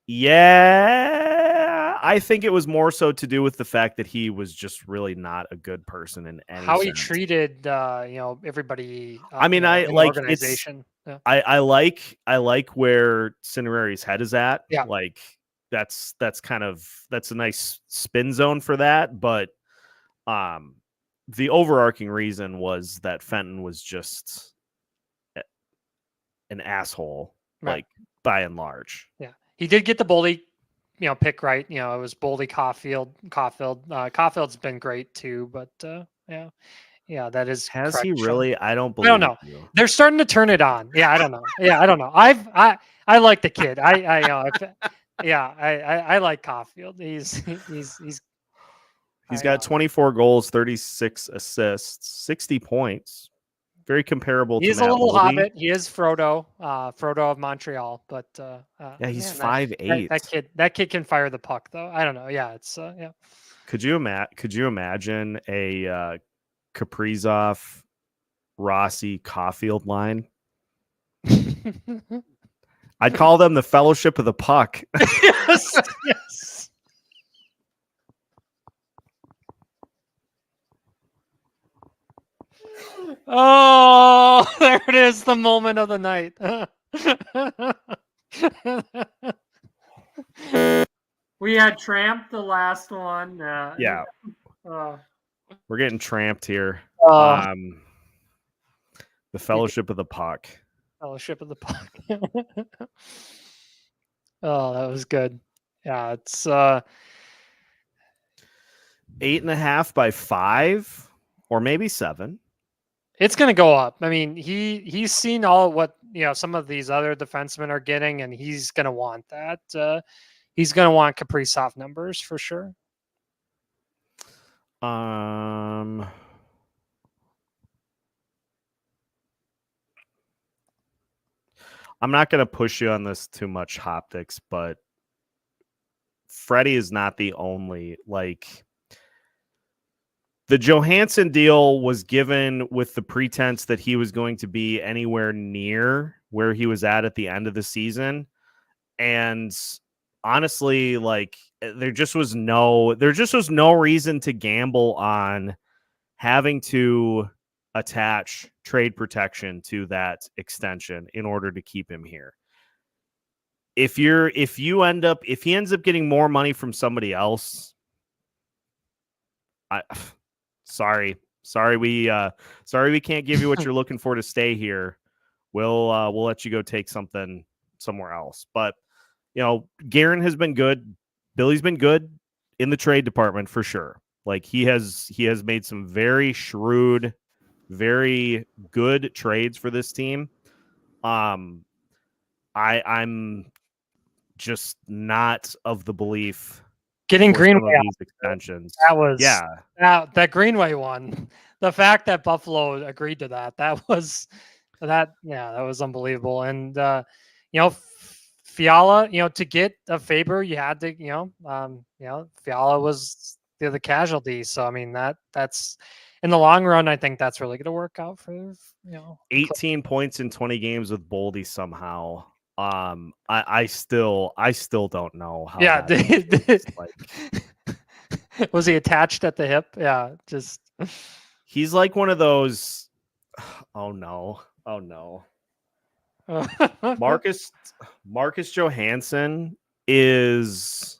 Yeah, I think it was more so to do with the fact that he was just really not a good person in any How sense. he treated, everybody. I mean, I in the like organization. Yeah. I like where Cinerari's head is at. Yeah. Like that's a nice spin zone for that, but the overarching reason was that Fenton was just an asshole, Right. like by and large. Yeah, he did get the Boldy, pick right. It was Boldy, Caulfield. Caulfield's been great too, but yeah, that is. Has correct, he Sean. really? I don't I don't believe know. you. They're starting to turn it on. Yeah, I don't know. Yeah, I don't know. I like the kid. I like Caulfield. He's got 24 goals, 36 assists, 60 points. Very comparable to He's Matt a little Boldy. hobbit. He is Frodo of Montreal, but yeah, he's man, 5'8". That kid can fire the puck though. I don't know. Yeah, it's yeah. Could you imagine a Kaprizov, Rossi, Caulfield line? I'd call them the Fellowship of the Puck. Yes. Yes. Oh, there it is, the moment of the night. We had Tramp, the last one. Yeah. We're getting tramped here. The Fellowship of the Puck. Fellowship of the Puck. Oh, that was good. Yeah, it's 8.5 by 5, or maybe 7. It's going to go up. I mean, he's seen all what some of these other defensemen are getting, and he's going to want that. He's going to want Kaprizov numbers for sure. I'm not going to push you on this too much, Hoptics, but Freddie is not the only, like, the Johansson deal was given with the pretense that he was going to be anywhere near where he was at the end of the season. And honestly, like, there just was no reason to gamble on having to attach trade protection to that extension in order to keep him here. If he ends up getting more money from somebody else, sorry we can't give you what you're looking for to stay here. We'll let you go take something somewhere else. But Guerin has been good. Billy's been good in the trade department for sure. Like he has made some very shrewd, very good trades for this team. I'm just not of the belief getting Greenway these extensions. That was that Greenway one. The fact that Buffalo agreed to that was unbelievable. And Fiala, to get a Faber, you had to, Fiala was the casualty. So I mean that's in the long run, I think that's really going to work out for 18 points in 20 games with Boldy somehow. I still don't know how. Yeah, was he attached at the hip? Yeah, just he's like one of those. Oh no. Marcus Johansson is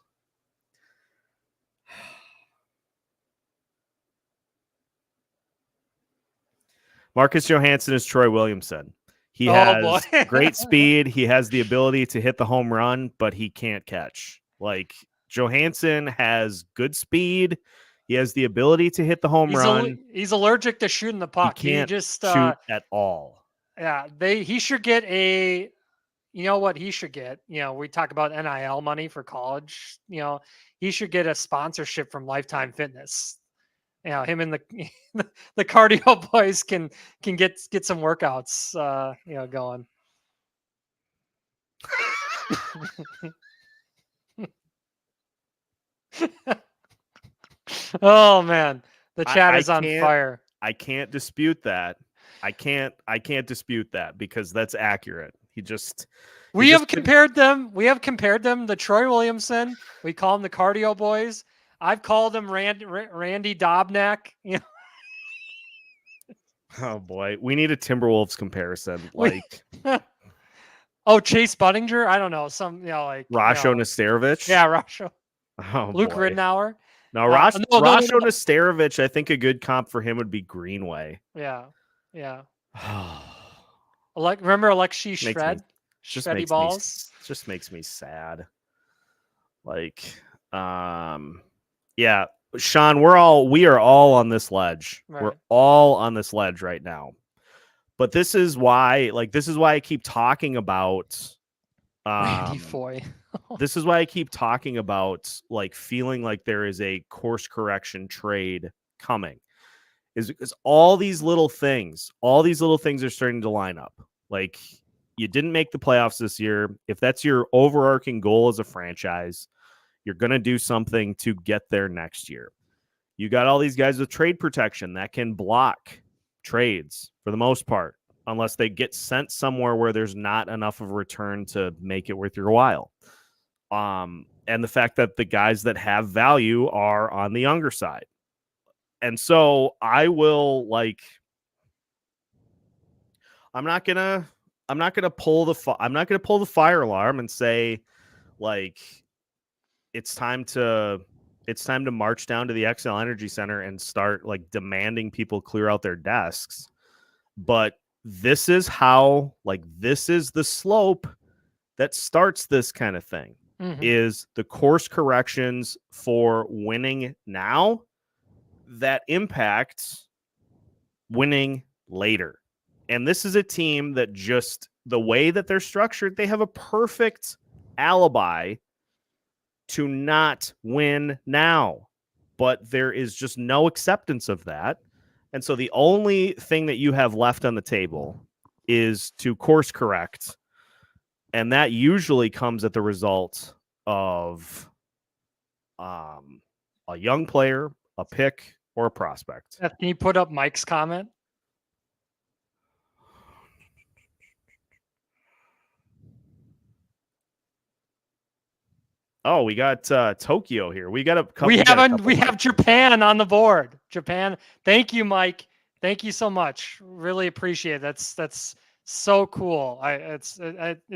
Troy Williamson. He has great speed. He has the ability to hit the home run, but he can't catch. Like Johansson has good speed. He has the ability to hit the home run. He's allergic to shooting the puck. He can't just shoot at all. Yeah, he should get a. You know what he should get? We talk about NIL money for college. He should get a sponsorship from Lifetime Fitness. Him and the cardio boys can get some workouts, going. Oh man, the chat I is on can't- fire. I can't dispute that. I can't dispute that because that's accurate. We have compared them. We have compared them to Troy Williamson. We call them the Cardio Boys. I've called him Randy Dobnak. You know, Oh boy, we need a Timberwolves comparison, We- like Chase Budinger. I don't know, Rasho Nesterovic. Yeah, Rasho. Oh Luke boy. Ridnour. No, No, Rasho Nesterovic. I think a good comp for him would be Greenway. Yeah. Remember Alexei Shved? Shveddy balls. Just makes me sad. Like, yeah, Sean, we are all on this ledge. Right. We're all on this ledge right now. But this is why I keep talking about Randy Foy. This is why I keep talking about like feeling like there is a course correction trade coming. Is because all these little things are starting to line up. Like, you didn't make the playoffs this year. If that's your overarching goal as a franchise, you're going to do something to get there next year. You got all these guys with trade protection that can block trades for the most part, unless they get sent somewhere where there's not enough of a return to make it worth your while. And the fact that the guys that have value are on the younger side. And so I will I'm not gonna pull the fire alarm and say like it's time to march down to the XL Energy Center and start like demanding people clear out their desks. But this is the slope that starts this kind of thing. Is the course corrections for winning now that impacts winning later. And this is a team that just the way that they're structured, they have a perfect alibi to not win now. But there is just no acceptance of that. And so the only thing that you have left on the table is to course correct. And that usually comes at the result of a young player, a pick, or a prospect. Can you put up Mike's comment? Oh, we got Tokyo here. We got a couple. We have Japan on the board. Japan. Thank you, Mike. Thank you so much. Really appreciate it. That's so cool. It's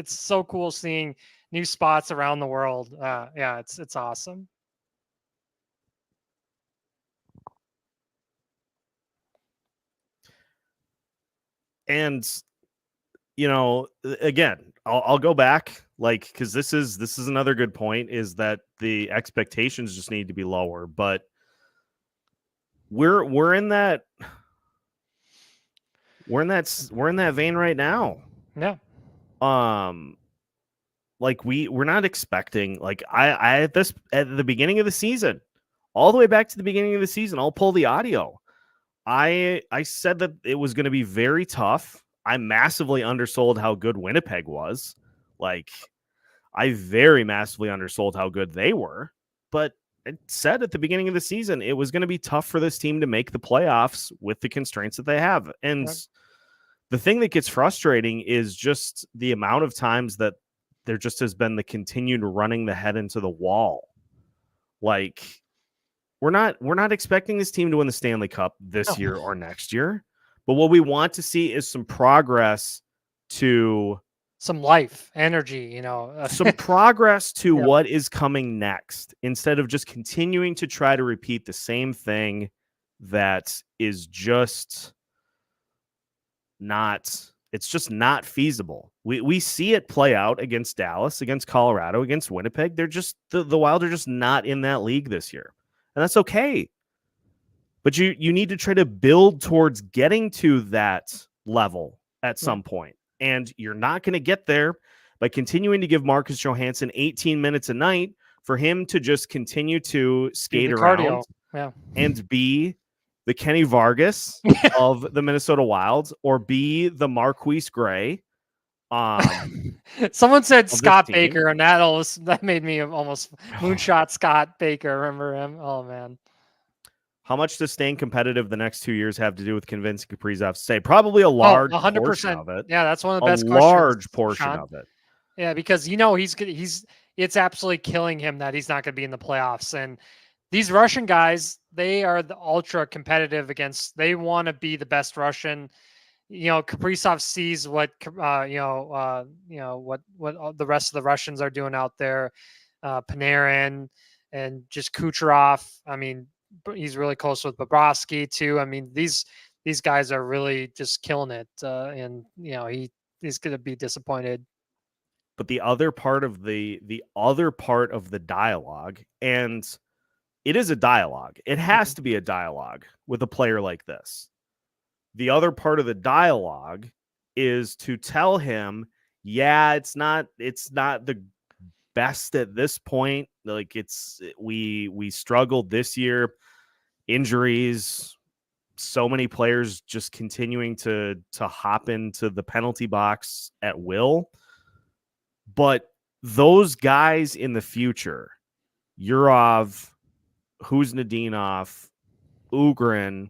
so cool seeing new spots around the world. Yeah, it's awesome. And again, I'll go back, like, because this is another good point, is that the expectations just need to be lower. But we're in that vein right now. Yeah. Like we're not expecting, like I at the beginning of the season, all the way back to the beginning of the season, I'll pull the audio. I said that it was going to be very tough. I massively undersold how good Winnipeg was. Like, I very massively undersold how good they were. But it said at the beginning of the season it was going to be tough for this team to make the playoffs with the constraints that they have. And the thing that gets frustrating is just the amount of times that there just has been the continued running the head into the wall. Like, we're not expecting this team to win the Stanley Cup this year or next year. But what we want to see is some progress to some life, energy, some progress to what is coming next, instead of just continuing to try to repeat the same thing that is just not feasible. We see it play out against Dallas, against Colorado, against Winnipeg. They're just the Wild are just not in that league this year. And that's okay. But you need to try to build towards getting to that level at some point. And you're not going to get there by continuing to give Marcus Johansson 18 minutes a night for him to just continue to skate around and be the Kenny Vargas of the Minnesota Wild, or be the Marquise Gray Someone said of this Scott team. Baker, and that made me almost moonshot Scott Baker. Remember him? Oh man. How much does staying competitive the next 2 years have to do with convincing Kaprizov to stay? Probably a large 100%. portion of it. Yeah, that's one of the A best questions. large portion Sean. of it. Yeah, because it's absolutely killing him that he's not going to be in the playoffs. And these Russian guys, they are the ultra competitive against. They want to be the best Russian. Kaprizov sees what what the rest of the Russians are doing out there. Panarin and just Kucherov. I mean, he's really close with Bobrovsky too. I mean, these guys are really just killing it. And he's going to be disappointed. But the other part of the dialogue, and it is a dialogue. It has to be a dialogue with a player like this. The other part of the dialogue is to tell him, yeah, it's not the best at this point. Like we struggled this year, injuries, so many players just continuing to hop into the penalty box at will. But those guys in the future, Yurov, Kuznetsov, Ugrin,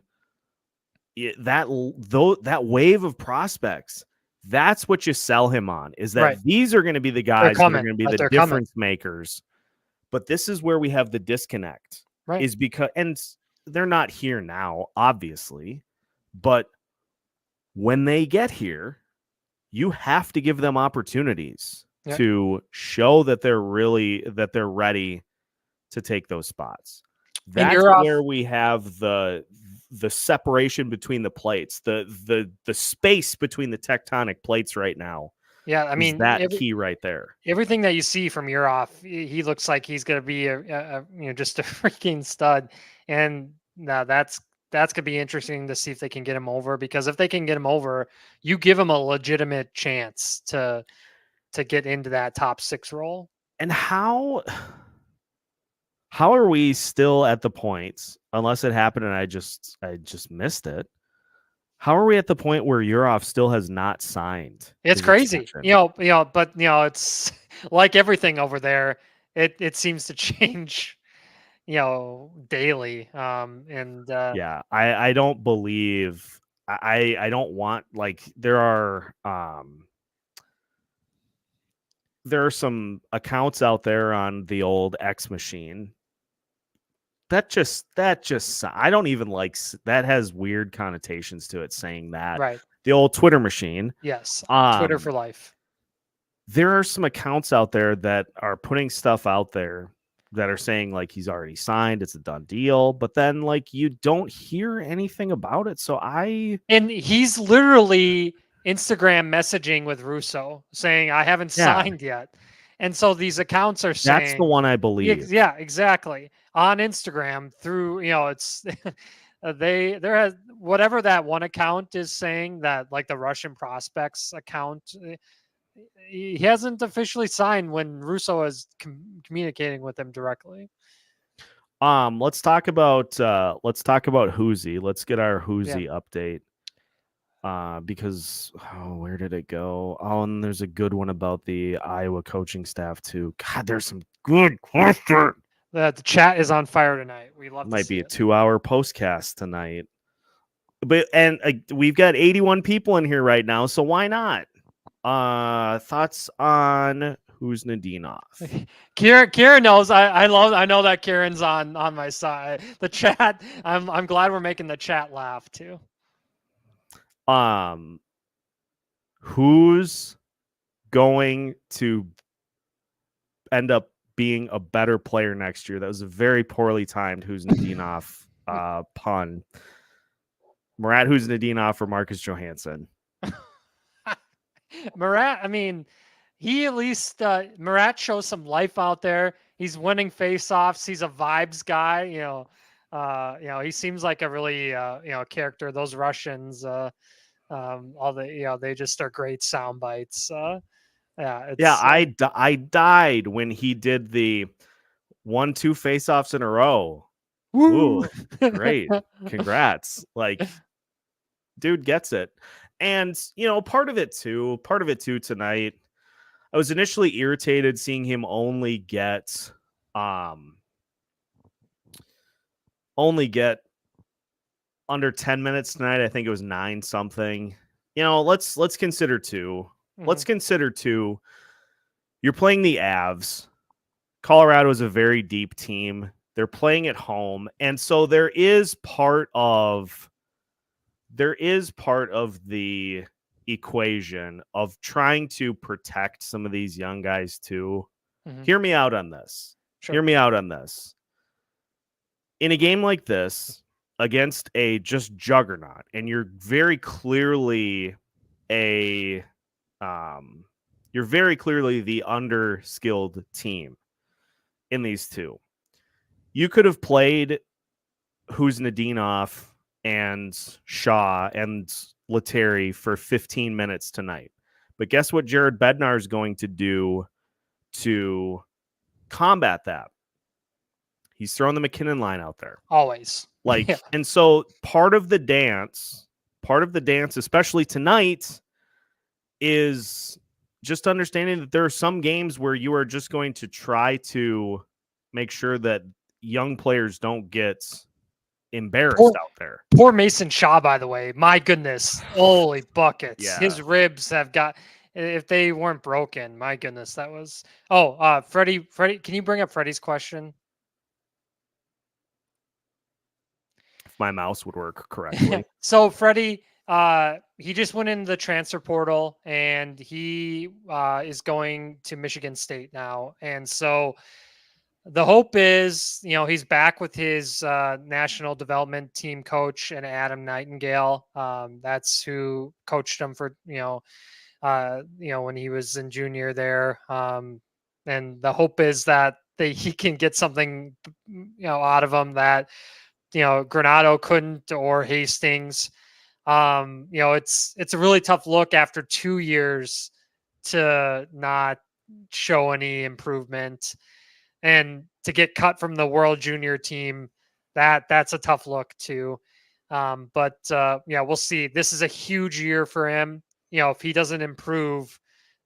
that wave of prospects, that's what you sell him on, is that Right. These are going to be the guys that are going to be the difference makers. But this is where we have the disconnect, right? Is because, and they're not here now, obviously, but when they get here, you have to give them opportunities to show that they're ready to take those spots. That's where we have the separation between the plates, the space between the tectonic plates right now. Yeah, I mean, that key right there. Everything that you see from Yurov, he looks like he's going to be just a freaking stud, and that's gonna be interesting to see if they can get him over. Because if they can get him over, you give him a legitimate chance to get into that top 6 role. And how are we still at the point, unless it happened and I just missed it? How are we at the point where Yurov still has not signed? It's crazy, extension? But it's like everything over there. It seems to change, daily. Yeah, I don't believe I don't want, like, there are some accounts out there on the old X machine that just I don't even like that, has weird connotations to it, saying that. Right. The old Twitter machine. Yes. Twitter for life. There are some accounts out there that are putting stuff out there that are saying like he's already signed, it's a done deal, but then like you don't hear anything about it. And he's literally Instagram messaging with Russo saying, I haven't signed yet. And so these accounts are saying, that's the one I believe. Yeah, exactly. On Instagram through, it's there has whatever that one account is saying, that like the Russian prospects account, he hasn't officially signed when Russo is communicating with him directly. Let's talk about Hoosie. Let's get our Hoosie update. Because where did it go? Oh, and there's a good one about the Iowa coaching staff too. God, there's some good questions. The chat is on fire tonight. We love. Might be a 2-hour postcast tonight, but we've got 81 people in here right now, so why not? Thoughts on Kuznetsov? Kieran knows. I know that Kieran's on my side. The chat. I'm glad we're making the chat laugh too. Who's going to end up being a better player next year? That was a very poorly timed Kuznetsov pun. Marat Kuznetsov or Marcus Johansson? Marat, I mean, he at least Marat shows some life out there. He's winning faceoffs. He's a vibes guy. He seems like a really character. Those Russians, all the they just are great sound bites. I died when he did the 1-2 faceoffs in a row. Woo! Ooh, great. Congrats. Like, dude gets it. And, part of it too tonight, I was initially irritated seeing him only get under 10 minutes tonight. I think it was 9 something. Let's consider 2. Let's consider 2. You're playing the Avs. Colorado is a very deep team. They're playing at home. And so there is part of the equation of trying to protect some of these young guys too. Hear me out on this. Sure. Hear me out on this. In a game like this, against a just juggernaut, and you're very clearly the underskilled team in these two. You could have played Kuznetsov and Shaw and Letary for 15 minutes tonight. But guess what Jared Bednar is going to do to combat that? He's throwing the MacKinnon line out there. Always. And so part of the dance, especially tonight, is just understanding that there are some games where you are just going to try to make sure that young players don't get embarrassed out there. Poor Mason Shaw, by the way. My goodness. Holy buckets. Yeah. His ribs have got, if they weren't broken, my goodness, that was. Freddie, can you bring up Freddie's question? If my mouse would work correctly. So Freddie, he just went in the transfer portal and he is going to Michigan State now. And so the hope is, he's back with his national development team coach and Adam Nightingale. That's who coached him for, when he was in junior there. And the hope is that he can get something, out of him that, Granato couldn't, or Hastings. It's a really tough look after 2 years to not show any improvement. And to get cut from the World Junior team, that's a tough look too. But we'll see. This is a huge year for him. If he doesn't improve,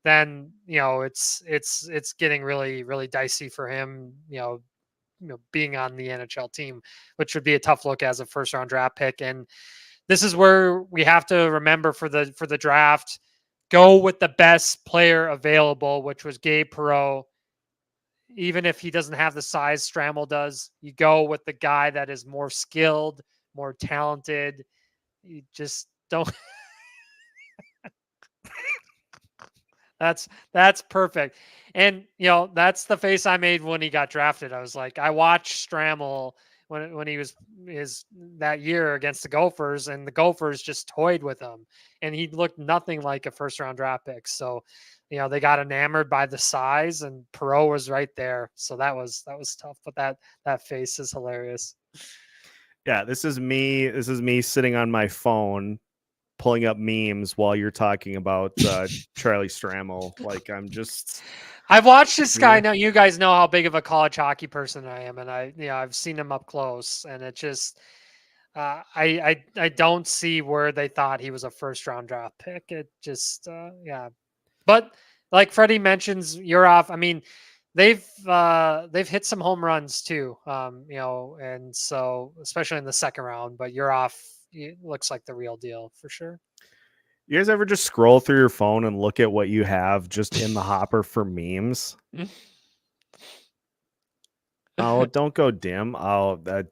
then it's getting really, really dicey for him. Being on the NHL team, which would be a tough look as a first round draft pick. And this is where we have to remember for the draft, go with the best player available, which was Gabe Perreault. Even if he doesn't have the size Stramel does, you go with the guy that is more skilled, more talented. You just don't. That's perfect. And, that's the face I made when he got drafted. I was like, I watched Stramel when he was that year against the Gophers, and the Gophers just toyed with him, and he looked nothing like a first round draft pick. So, they got enamored by the size, and Perreault was right there. So that was tough, but that face is hilarious. Yeah. This is me sitting on my phone, pulling up memes while you're talking about Charlie Stramel. Like, I've watched this guy. Now you guys know how big of a college hockey person I am, and I've seen him up close, and it just I don't see where they thought he was a first round draft pick. It just but like Freddie mentions, Urov. I mean, they've hit some home runs too, and so especially in the second round. But Urov, it looks like the real deal for sure. You guys ever just scroll through your phone and look at what you have just in the hopper for memes? Oh, don't go dim. Oh, that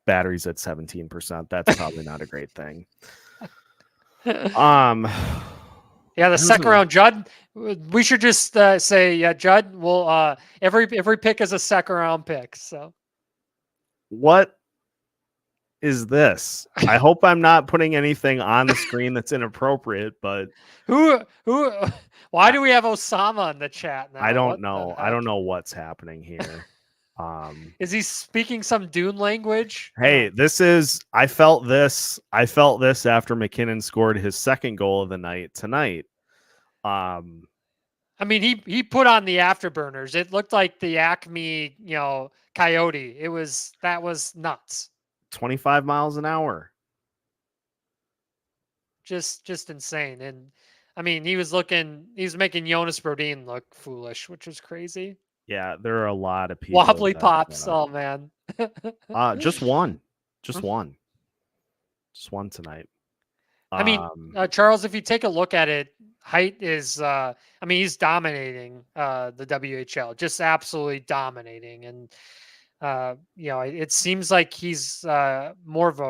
battery's at 17%. That's probably not a great thing. Yeah, the second round, Judd. We should just say, Judd. We'll every pick is a second round pick. So, what is this? I hope I'm not putting anything on the screen that's inappropriate. But who? Why do we have Osama in the chat now? I don't know. I don't know what's happening here. Is he speaking some Dune language? Hey, I felt this after MacKinnon scored his second goal of the night tonight. I mean, he put on the afterburners. It looked like the Acme, Coyote. That was nuts. 25 miles an hour. just insane. And I mean, he was making Jonas Brodin look foolish, which was crazy. Yeah, there are a lot of people. Wobbly pops. Oh man. Just one tonight. I mean, Charles, if you take a look at it, Height is, I mean, he's dominating the WHL, just absolutely dominating. And, it seems like he's even more of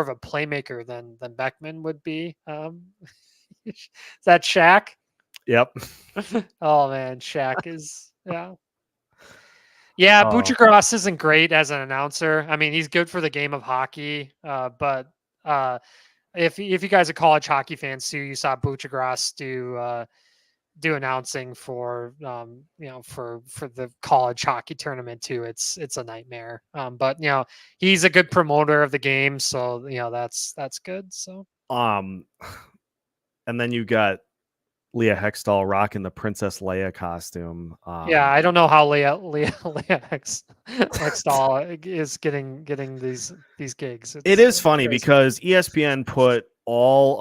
a playmaker than Beckman would be. Is that Shaq? Yep. Oh, man, Shaq is, yeah. Yeah, Buccigross isn't great as an announcer. I mean, he's good for the game of hockey, but if you guys are college hockey fans too, you saw Buccigross do announcing for for the college hockey tournament too. It's a nightmare. But he's a good promoter of the game, so that's good. So and then you got Leah Hextall rocking the Princess Leia costume. Yeah, I don't know how Leah Hextall is getting these gigs. It is funny crazy. because ESPN put all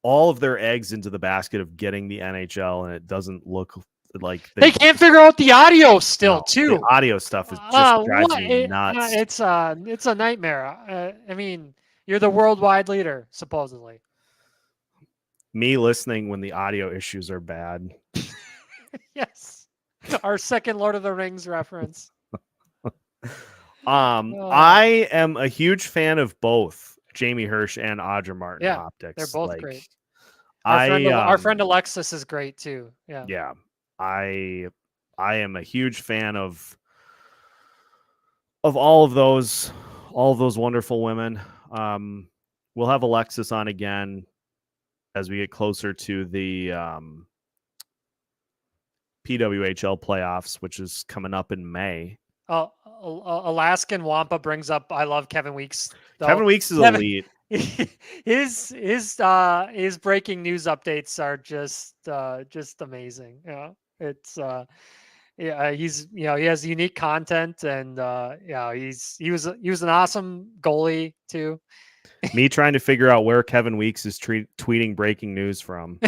of their eggs into the basket of getting the NHL, and it doesn't look like they can't figure out the audio still too. The audio stuff is just drives me nuts. It's a nightmare. I mean, you're the worldwide leader, supposedly. Me listening when the audio issues are bad. Yes. Our second Lord of the Rings reference. I am a huge fan of both Jamie Hirsch and Audra Martin optics. They're both great. Our friend Alexis is great too. Yeah. Yeah. I am a huge fan of all of those wonderful women. We'll have Alexis on again as we get closer to the PWHL playoffs, which is coming up in May. Alaskan Wampa brings up, I love Kevin Weeks. Though. Kevin Weeks is elite. His breaking news updates are just amazing. Yeah, it's he's he has unique content, and he was an awesome goalie too. Me trying to figure out where Kevin Weeks is tweeting breaking news from.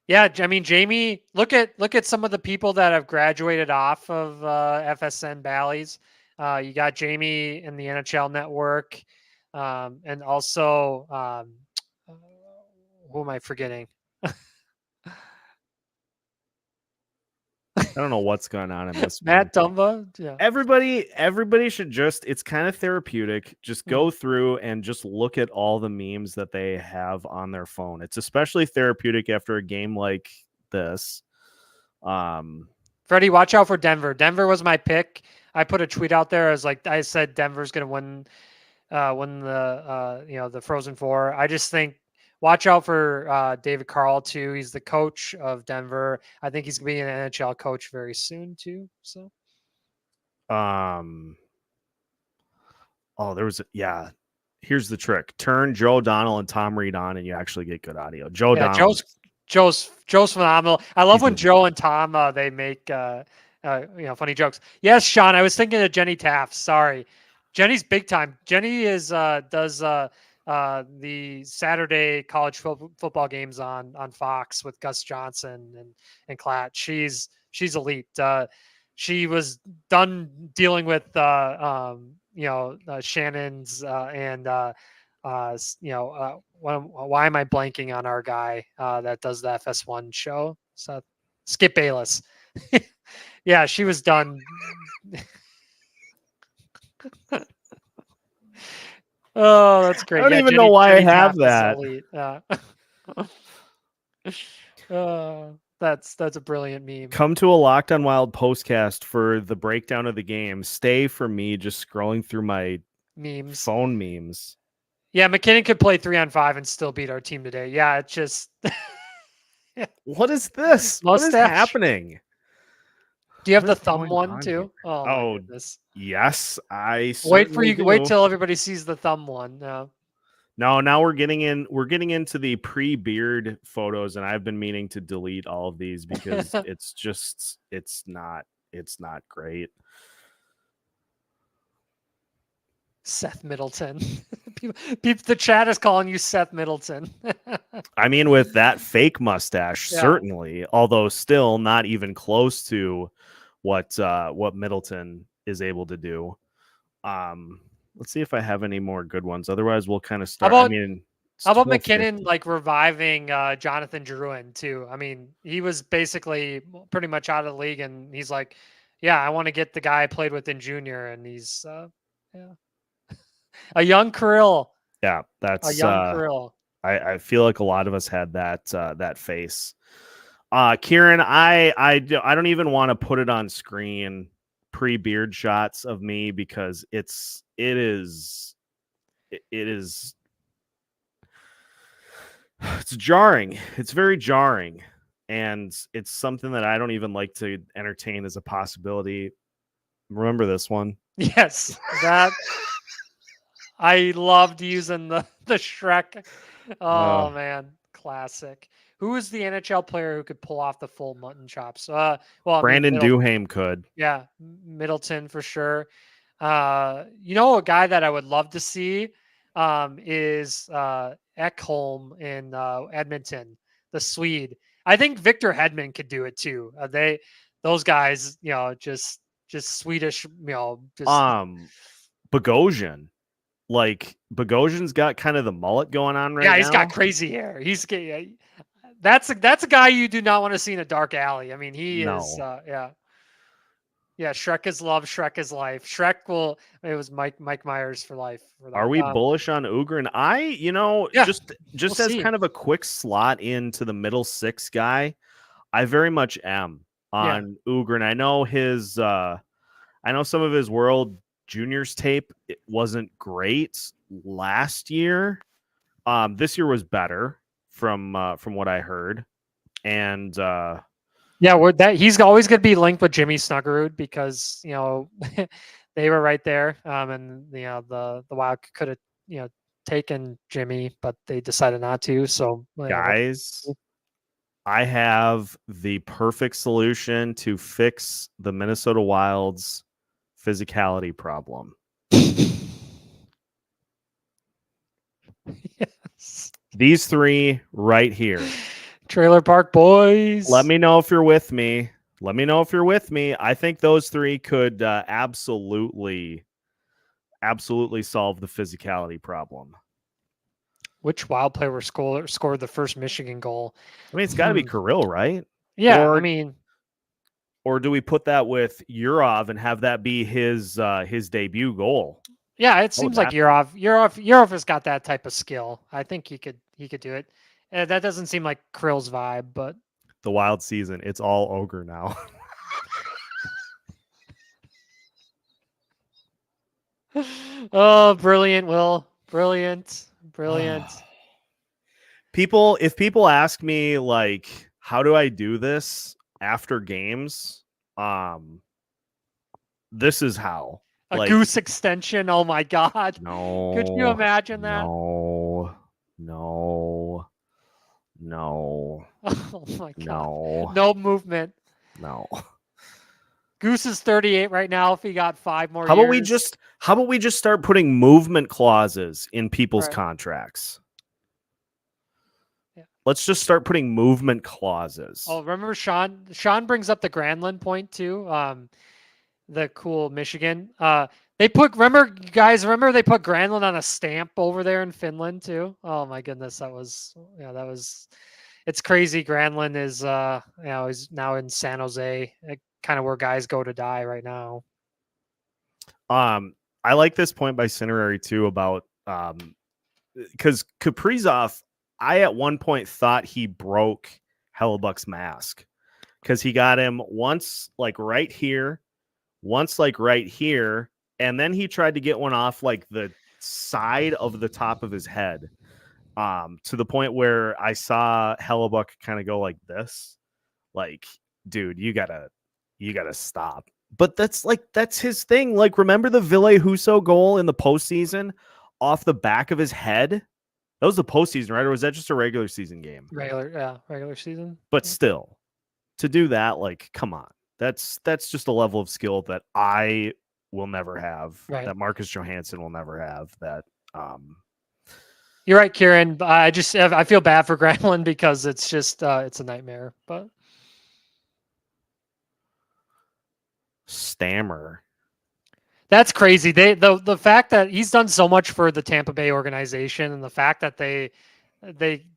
Yeah, I mean, Jamie, look at some of the people that have graduated off of FSN Bally's. You got Jamie in the NHL Network, and also who am I forgetting? I don't know what's going on in this. Matt Dumba. Yeah. Everybody should it's kind of therapeutic. Just go through and just look at all the memes that they have on their phone. It's especially therapeutic after a game like this. Freddie, watch out for Denver. Denver was my pick. I put a tweet out there. I said Denver's going to win the Frozen Four. I just think watch out for David Carl too. He's the coach of Denver. I think he's going to be an NHL coach very soon too. So, here's the trick: turn Joe O'Donnell and Tom Reed on, and you actually get good audio. Joe's phenomenal. I love when Joe and Tom they make funny jokes. Yes, Sean, I was thinking of Jenny Taft. Sorry, Jenny's big time. Jenny does the Saturday college football games on Fox with Gus Johnson and Klatt. She's elite. She was done dealing with Shannon's why am I blanking on our guy that does the FS1 show? So Skip Bayless. Yeah, she was done. Oh, that's great. I don't even know why I have that. That's a brilliant meme. Come to a Locked On Wild postcast for the breakdown of the game. Stay for me just scrolling through my phone memes. Yeah, MacKinnon could play 3-on-5 and still beat our team today. Yeah, it's just What is this? What is happening? Do you have the thumb one too? Oh yes, I wait till everybody sees the thumb one. No, now we're getting into the pre-beard photos, and I've been meaning to delete all of these because it's not great. Seth Middleton. People, the chat is calling you Seth Middleton. I mean, with that fake mustache, Yeah. certainly, although still not even close to what Middleton is able to do. Let's see if I have any more good ones. Otherwise, we'll kind of start. How I about mean, it's how about 12:50. MacKinnon like reviving Jonathan Drouin too? I mean, he was basically pretty much out of the league, and he's like, "Yeah, I want to get the guy I played with in junior," and he's yeah, a young Kirill, Yeah, a that's young Kirill. I feel like a lot of us had that face. Kieran, I don't even want to put it on screen pre-beard shots of me because it is it's jarring. It's very jarring, and it's something that I don't even like to entertain as a possibility. Remember this one? Yes, that I loved using the Shrek. Oh man, classic. Who is the NHL player who could pull off the full mutton chops? Well, I mean, Brandon Duhaime could. yeah, Middleton for sure. You know, a guy that I would love to see is Ekholm in Edmonton, the Swede. I think Victor Hedman could do it too. Those guys, you know, just Swedish, you know, just Bogosian. Like Bogosian's got kind of the mullet going on right now. yeah, he's got crazy hair. That's a guy you do not want to see in a dark alley. I mean, he is yeah. Yeah, Shrek is love, Shrek is life. It was Mike Myers for life. For that. Are we bullish on Ugrin? Yeah, just we'll as see. kind of a quick slot into the middle six guy, I very much am on Ugrin. I know I know some of his World Juniors tape, it wasn't great last year. This year was better from what I heard. And yeah, he's always going to be linked with Jimmy Snuggerud because you know they were right there, and you know the Wild could have taken Jimmy, but they decided not to. So guys, I have the perfect solution to fix the Minnesota Wild's physicality problem. Yes. These three right here. Trailer Park Boys. Let me know if you're with me. I think those three could absolutely solve the physicality problem. Which Wild player scored the first Michigan goal? I mean, it's got to be Kirill, right? Yeah, or do we put that with Yurov and have that be his debut goal? Yeah, it seems like Yurov has got that type of skill. I think he could do it. That doesn't seem like Kirill's vibe, but the Wild season, it's all ogre now. Oh, brilliant, Will. Brilliant. If people ask me like, how do I do this after games? This is how. A goose extension. Oh my God. No. Could you imagine that? No. Oh my God. No. No movement. No. Goose is 38 right now. If he got 5 more How years. about we just start putting movement clauses in people's contracts? Yeah. Let's just start putting movement clauses. Oh, remember Sean brings up the Granlund point too. The cool Michigan. They put they put Granlund on a stamp over there in Finland too. Oh my goodness, it's crazy. Granlund is he's now in San Jose, kind of where guys go to die right now. I like this point by Cinerary too about because Kaprizov, I at one point thought he broke Hellebuck's mask because he got him once like right here, and then he tried to get one off like the side of the top of his head, to the point where I saw Hellebuck kind of go like this, like, dude, you gotta stop. But that's his thing. Like, remember the Ville Husso goal in the postseason off the back of his head? That was the postseason, right? Or was that just a regular season game? Regular season. But still, to do that, like, come on. That's just a level of skill that I will never have, Right. that Marcus Johansson will never have, that You're right, Kieran. I feel bad for Granlund because it's just it's a nightmare. But Stammer. that's crazy. The fact that he's done so much for the Tampa Bay organization, and the fact that they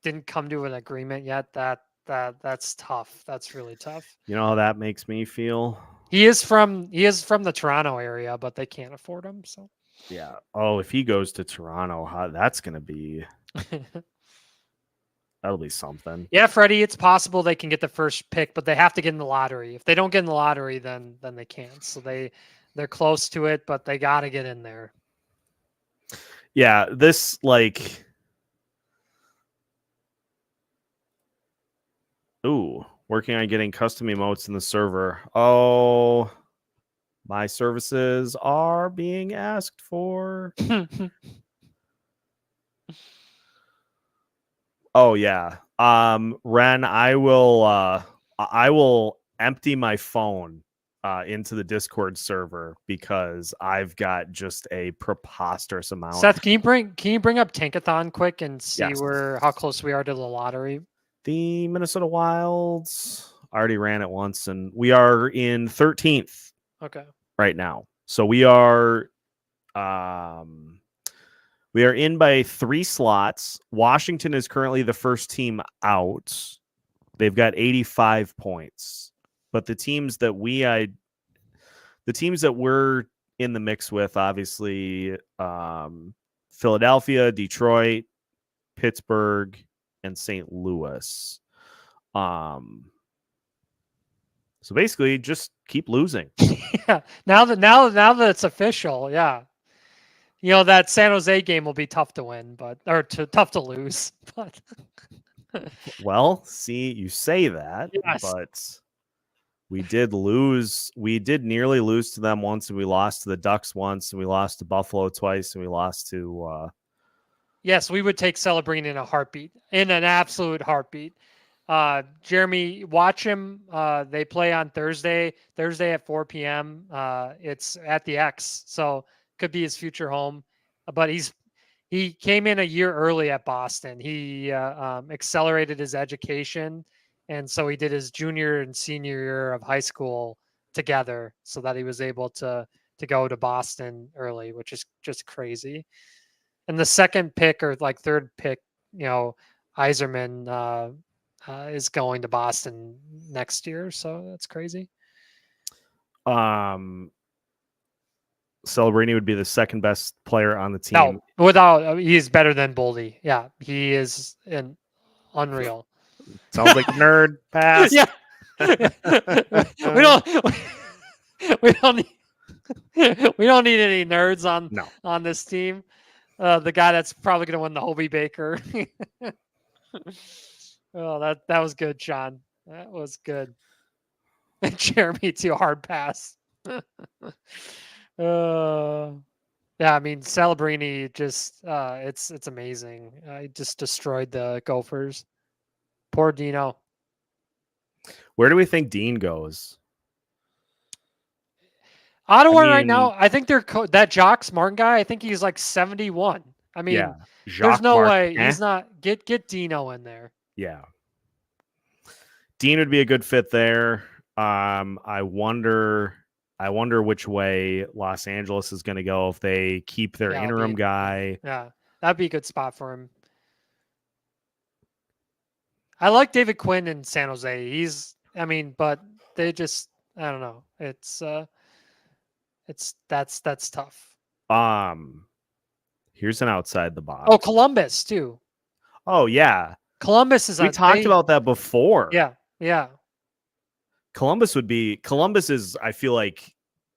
didn't come to an agreement yet, that's tough. That's really tough. You know how that makes me feel? He is from the Toronto area, but they can't afford him. So Yeah. Oh, if he goes to Toronto, that's going to be, that'll be something. yeah, Freddie, it's possible they can get the first pick, but they have to get in the lottery. If they don't get in the lottery, then they can't. So they're close to it, but they got to get in there. Yeah, this like, ooh, working on getting custom emotes in the server. Oh, my services are being asked for. Oh yeah. Ren, I will empty my phone into the Discord server because I've got just a preposterous amount. Seth, can you bring up Tankathon quick and see Yes. how close we are to the lottery? The Minnesota Wilds already ran it once, and we are in 13th Okay. right now. So we are in by 3 slots. Washington is currently the first team out. They've got 85 points. But the teams that we're in the mix with, obviously, Philadelphia, Detroit, Pittsburgh, and St. Louis. So basically, just keep losing. Yeah. Now that it's official, yeah. You know, that San Jose game will be tough to win, tough to lose. But well, see, you say that, yes. but we did lose. We did nearly lose to them once, and we lost to the Ducks once, and we lost to Buffalo twice, and we lost to. Yes, we would take Celebrini in a heartbeat, in an absolute heartbeat. Jeremy, watch him. They play on Thursday at 4 p.m. It's at the X, so could be his future home. But he came in a year early at Boston. He accelerated his education, and so he did his junior and senior year of high school together, so that he was able to go to Boston early, which is just crazy. And the second pick or like third pick, you know, Yzerman is going to Boston next year, so that's crazy. Celebrini would be the second best player on the team. No, he's better than Boldy. Yeah, he is an unreal. Sounds like a nerd. Pass. Yeah, we don't need any nerds on this team. The guy that's probably going to win the Hobie Baker. Oh, that was good, Sean. That was good. And Jeremy too, hard pass. Yeah, I mean Celebrini just it's amazing. He just destroyed the Gophers. Poor Dino. Where do we think Dean goes? Ottawa right now, I think they're that Jacques Martin guy. I think he's like 71. I mean, yeah, there's no way he's not get Dino in there. Yeah, Dean would be a good fit there. I wonder which way Los Angeles is going to go if they keep their interim guy. Yeah, that'd be a good spot for him. I like David Quinn in San Jose. But they just, I don't know. That's tough. Here's an outside the box. Oh, Columbus too. Oh yeah, Columbus is. We talked about that before. Yeah. Columbus is, I feel like,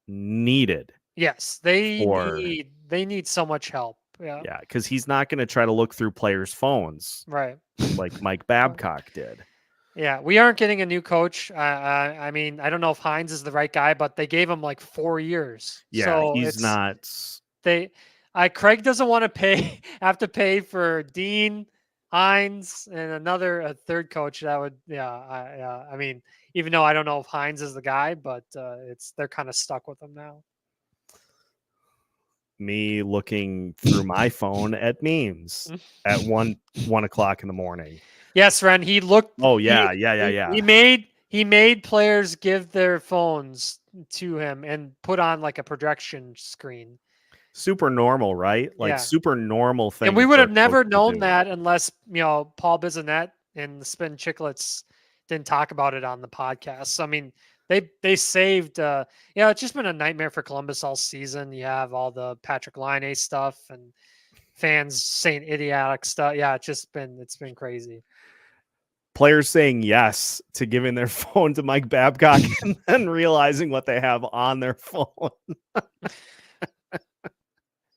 needed. Yes, they need so much help. Yeah, because he's not going to try to look through players' phones, right? Like Mike Babcock did. Yeah, we aren't getting a new coach. I mean, I don't know if Hines is the right guy, but they gave him like 4 years. Yeah, so he's not. Craig doesn't want to have to pay for Dean, Hines, and a third coach. That would, I mean, even though I don't know if Hines is the guy, but they're kind of stuck with him now. me looking through my phone at memes at 1 o'clock in the morning. Yes, Ren. He looked. Oh yeah, yeah. He made players give their phones to him and put on like a projection screen. Super normal, right? Like super normal thing. And we would have never known do. that unless Paul Bissonnette and the Spin Chicklets didn't talk about it on the podcast. So, I mean, they saved. It's just been a nightmare for Columbus all season. You have all the Patrick Laine stuff and fans saying idiotic stuff. Yeah, it's been crazy. Players saying yes to giving their phone to Mike Babcock and then realizing what they have on their phone.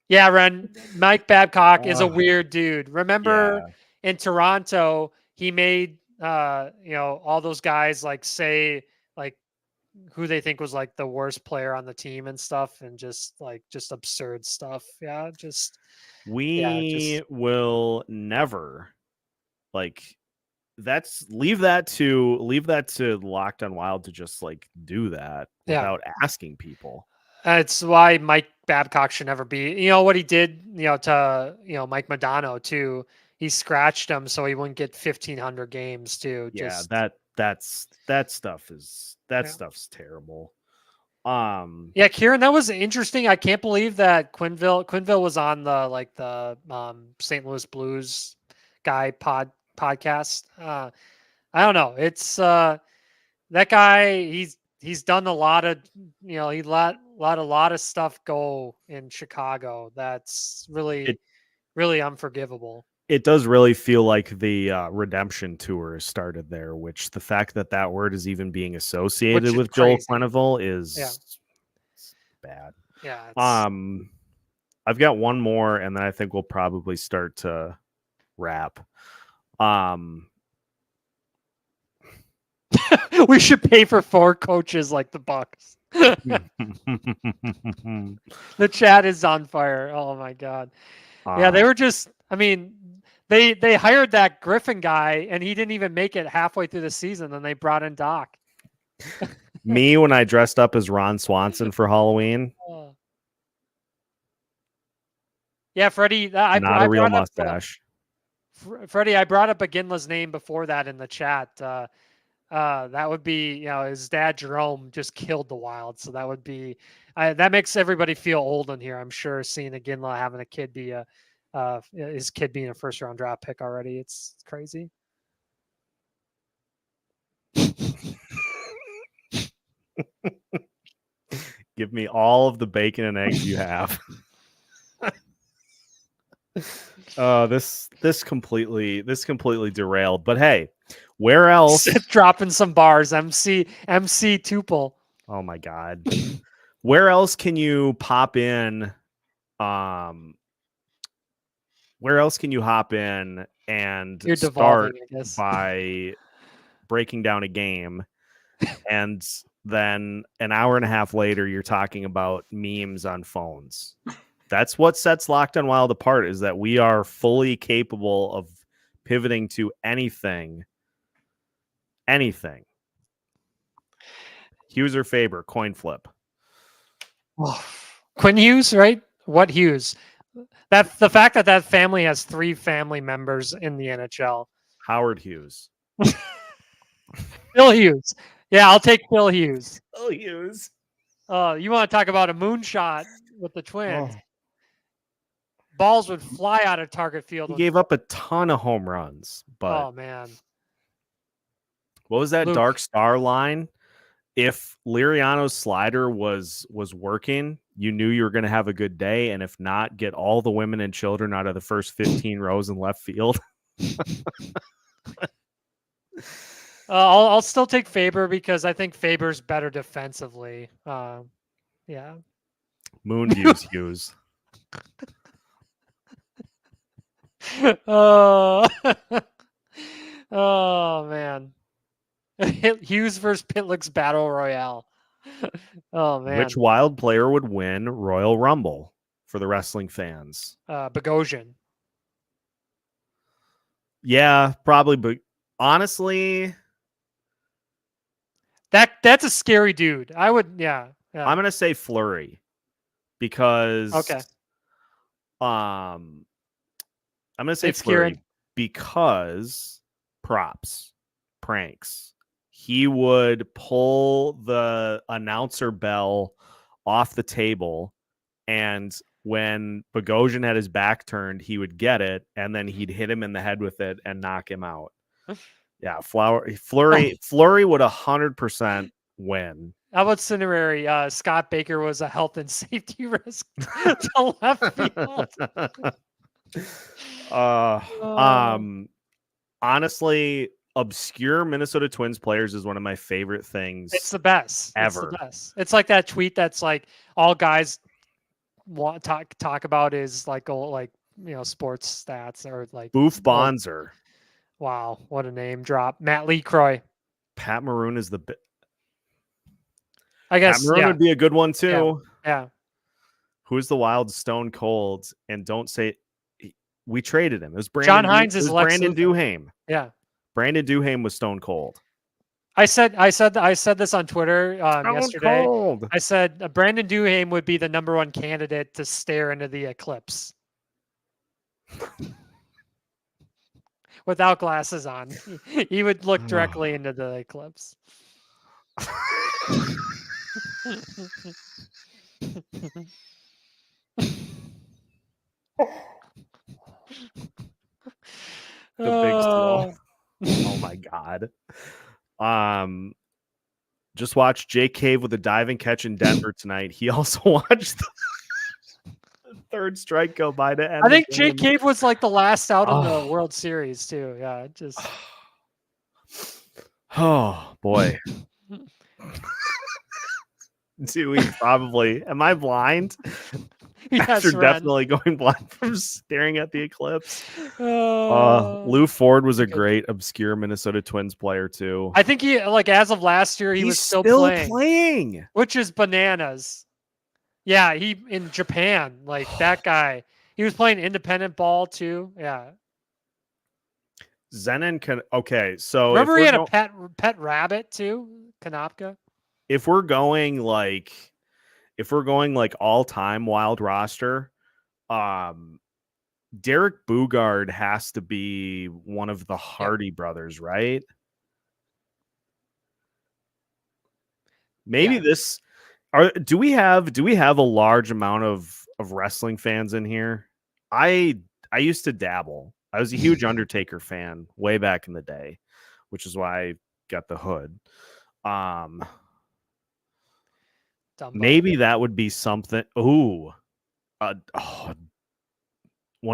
Yeah, Ren, Mike Babcock is a weird dude. Remember in Toronto, he made all those guys like say like who they think was like the worst player on the team and stuff, and just absurd stuff. Yeah, we will never leave that to Locked on Wild to just like do that without asking people. It's why Mike Babcock should never be. What he did, to Mike Modano too. He scratched him so he wouldn't get 1,500 games too. Yeah, that stuff's terrible. Yeah, Kieran, that was interesting. I can't believe that Quenneville was on the St. Louis Blues guy podcast. I don't know. It's that guy. He's done a lot of, he let a lot of stuff go in Chicago. That's really unforgivable. It does really feel like the redemption tour has started there, which the fact that word is even being associated with Joel Quenneville is bad. Yeah. I've got one more, and then I think we'll probably start to wrap. We should pay for 4 coaches like the Bucks. The chat is on fire. Oh my God. Yeah, they were just, I mean, they hired that Griffin guy and he didn't even make it halfway through the season, and they brought in Doc. Me when I dressed up as Ron Swanson for Halloween. Yeah, Freddie, not a real mustache. Freddie, I brought up Iginla's name before that in the chat. That would be, his dad Jerome just killed the Wild, so that would be that makes everybody feel old in here. I'm sure seeing Iginla having a kid be his kid being a first round draft pick already. It's crazy. Give me all of the bacon and eggs you have. This completely derailed. But hey, where else? Dropping some bars, MC Tuple. Oh my God. Where else can you pop in? Where else can you hop in and start by breaking down a game, and then an hour and a half later you're talking about memes on phones? That's what sets Locked on Wild apart, is that we are fully capable of pivoting to anything. Hughes or Faber, coin flip. Oh, Quinn Hughes, right? What Hughes? That the fact that family has 3 family members in the NHL. Howard Hughes. Phil Hughes. Yeah, I'll take Phil Hughes. Phil Hughes. You want to talk about a moonshot with the Twins? Oh. Balls would fly out of target field. He gave up a ton of home runs, but oh man, what was that Dark Star line? If Liriano's slider was working, you knew you were going to have a good day, and if not, get all the women and children out of the first 15 rows in left field. I'll still take Faber because I think Faber's better defensively. Yeah. Moon Hughes. Oh man. Hughes versus Pitlick's Battle Royale. Oh man. Which Wild player would win Royal Rumble for the wrestling fans? Bogosian. Yeah, probably, but honestly, that's a scary dude. I would I'm gonna say Fleury because I'm going to say It's Fleury Kieran. because pranks. He would pull the announcer bell off the table, and when Bogosian had his back turned, he would get it, and then he'd hit him in the head with it and knock him out. Yeah, Fleury would 100% win. How about Cinerary? Scott Baker was a health and safety risk to left field. Honestly, obscure Minnesota Twins players is one of my favorite things. It's the best. Ever. It's the best. It's like that tweet that's like all guys want talk about is like sports stats or like Boof Bonzer. Wow, what a name drop. Matt Lecroy. Pat Maroon is I guess Pat Maroon would be a good one too. Yeah. Who's the Wild Stone Cold? And don't say we traded him. It was John Hines is Brandon Duhaime. Yeah. Brandon Duhaime was Stone Cold. I said this on Twitter yesterday. Cold. I said Brandon Duhaime would be the number one candidate to stare into the eclipse. Without glasses on. He would look directly into the eclipse. The big slow. Oh my god. Just watched Jake Cave with a diving catch in Denver tonight. He also watched the third strike go by to end. I think Jake Cave was like the last out in the World Series too. Yeah, just oh boy. Doing probably. Am I blind? Yes, After definitely going blind from staring at the eclipse. Lou Ford was a great obscure Minnesota Twins player too. I think he as of last year he was still playing, which is bananas. Yeah, he in Japan, that guy. He was playing independent ball too. Yeah. Zenon can so remember he had a pet rabbit too, Konopka. If we're going all-time Wild roster, Derek Bugard has to be one of the Hardy brothers, right? Maybe do we have a large amount of wrestling fans in here? I used to dabble. I was a huge Undertaker fan way back in the day, which is why I got the hood. Maybe that would be something. One of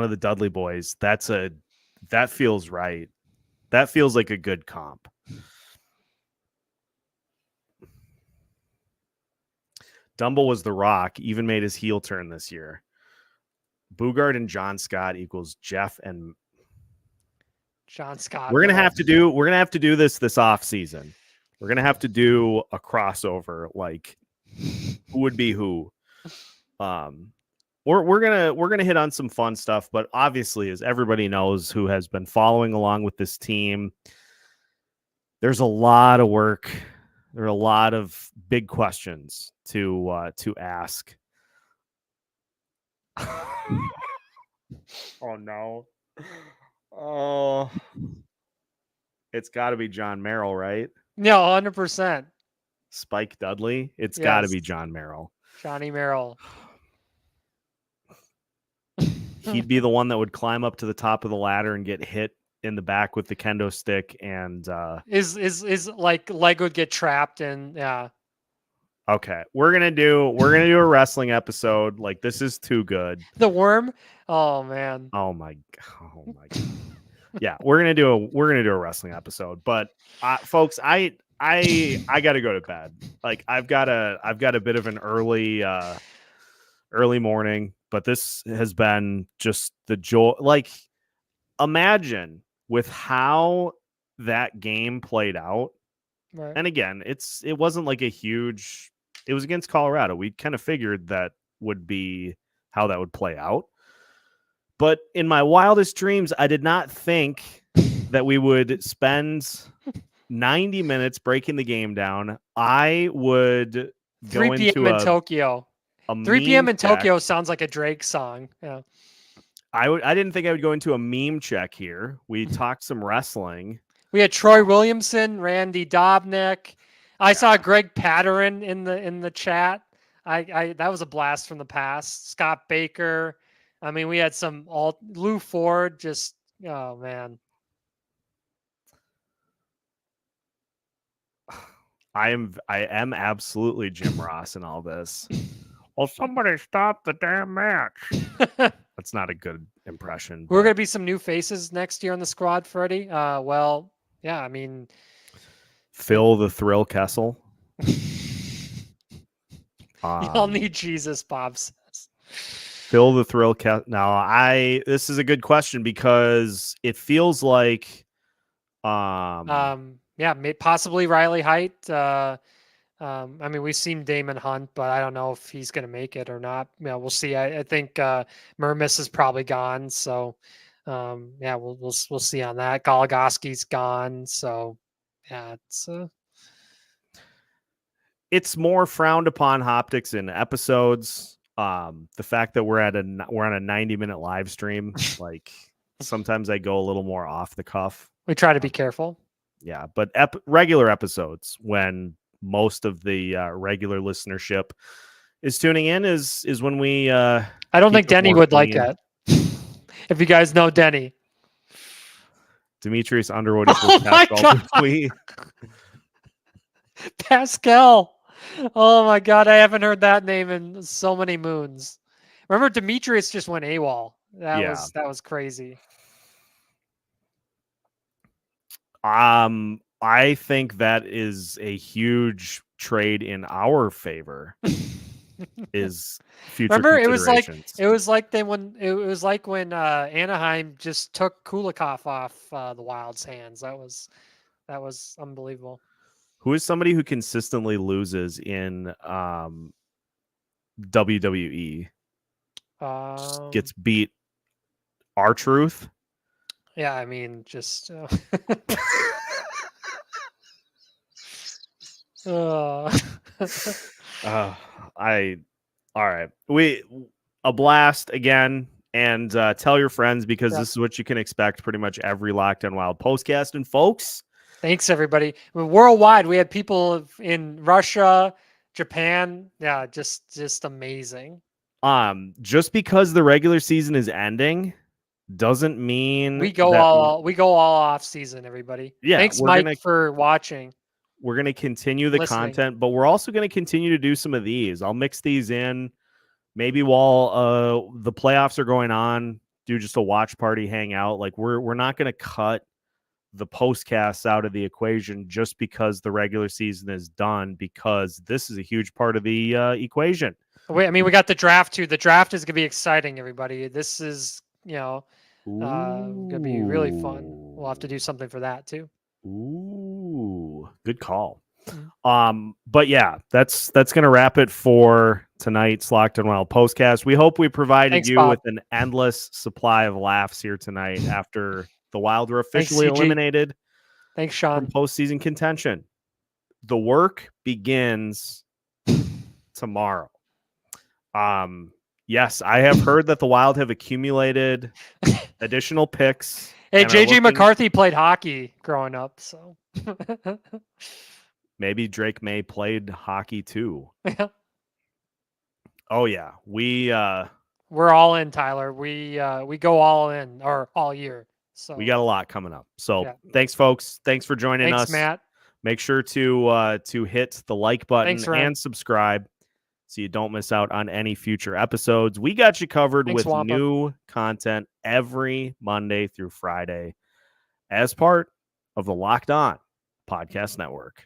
the Dudley boys. That feels right. That feels like a good comp. Dumble was the Rock, even made his heel turn this year. Bugard and John Scott equals Jeff and John Scott. We're gonna have to do this off season. We're gonna have to do a crossover, like who would be who. We're gonna hit on some fun stuff, but obviously, as everybody knows who has been following along with this team, there's a lot of work. There are a lot of big questions to ask. Oh no! Oh, it's got to be John Merrill, right? No, 100%. Spike Dudley. It's got to be John Merrill. Johnny Merrill. He'd be the one that would climb up to the top of the ladder and get hit in the back with the kendo stick, and is like leg would get trapped, and yeah. Okay, we're gonna do a wrestling episode. Like, this is too good. The worm. Oh man. Oh my god. Yeah, we're gonna do a wrestling episode. But folks, I gotta go to bed. Like, I've got a bit of an early morning, but this has been just the joy. Like, imagine with how that game played out. Right. And again, it wasn't like a huge. It was against Colorado. We kind of figured that would be how that would play out. But in my wildest dreams, I did not think that we would spend 90 minutes breaking the game down. I would go 3 p.m. in Tokyo. 3 p.m. in Tokyo sounds like a Drake song. Yeah. I didn't think I would go into a meme check here. We talked some wrestling. We had Troy Williamson, Randy Dobnik. I saw Greg Patterin in the chat. I that was a blast from the past. Scott Baker. I mean, we had some Lou Ford. Just oh man. I am absolutely Jim Ross in all this. Well, somebody stop the damn match. That's not a good impression. We're going to be some new faces next year on the squad, Freddie. Well, yeah, I mean, Phil the Thrill Kessel. Y'all need Jesus, Bob says. Phil the Thrill Kessel. Now, this is a good question because it feels like, yeah, possibly Riley Height. I mean, we've seen Damon Hunt, but I don't know if he's going to make it or not. Yeah, we'll see. I think Mermis is probably gone, so yeah, we'll see on that. Goligoski's gone, so yeah, it's more frowned upon optics in episodes. The fact that we're on a 90-minute live stream, like sometimes I go a little more off the cuff. We try to be careful. Yeah, but regular episodes when most of the regular listenership is tuning in is when we I don't think Denny would like that. If you guys know Denny. Demetrius Underwood equals Pascal Dupuis. Pascal. Oh my god, I haven't heard that name in so many moons. Remember Demetrius just went AWOL. That was crazy. I think that is a huge trade in our favor. Is future. Remember, it was like when Anaheim just took Kulikov off the Wild's hands. That was unbelievable. Who is somebody who consistently loses in WWE? Gets beat. R-Truth. Yeah, I mean, just. All right. A blast again, and tell your friends because this is what you can expect pretty much every Locked On Wild postcast. And folks, thanks everybody. I mean, worldwide, we had people in Russia, Japan. Yeah, just amazing. Just because the regular season is ending doesn't mean we go all off season, everybody. Yeah, thanks Mike for watching. We're going to continue the content, but we're also going to continue to do some of these. I'll mix these in maybe while the playoffs are going on, do just a watch party hangout. Like we're not going to cut the postcasts out of the equation just because the regular season is done, because this is a huge part of the equation. I mean, we got the draft too. The draft is going to be exciting, everybody. This is, going to be really fun. We'll have to do something for that too. Ooh, good call. But yeah, that's going to wrap it for tonight's Locked On Wild postcast. We hope we provided you with an endless supply of laughs here tonight after the Wild were officially eliminated. Thanks, Sean. From postseason contention. The work begins tomorrow. Yes, I have heard that the Wild have accumulated additional picks. Hey, JJ McCarthy played hockey growing up, so maybe Drake May played hockey too. Yeah. Oh yeah, we're all in, Tyler. We go all in or all year. So we got a lot coming up. So thanks, folks. Thanks for joining us, Matt. Make sure to hit the like button and subscribe so you don't miss out on any future episodes. We got you covered with new content every Monday through Friday as part of the Locked On Podcast Network.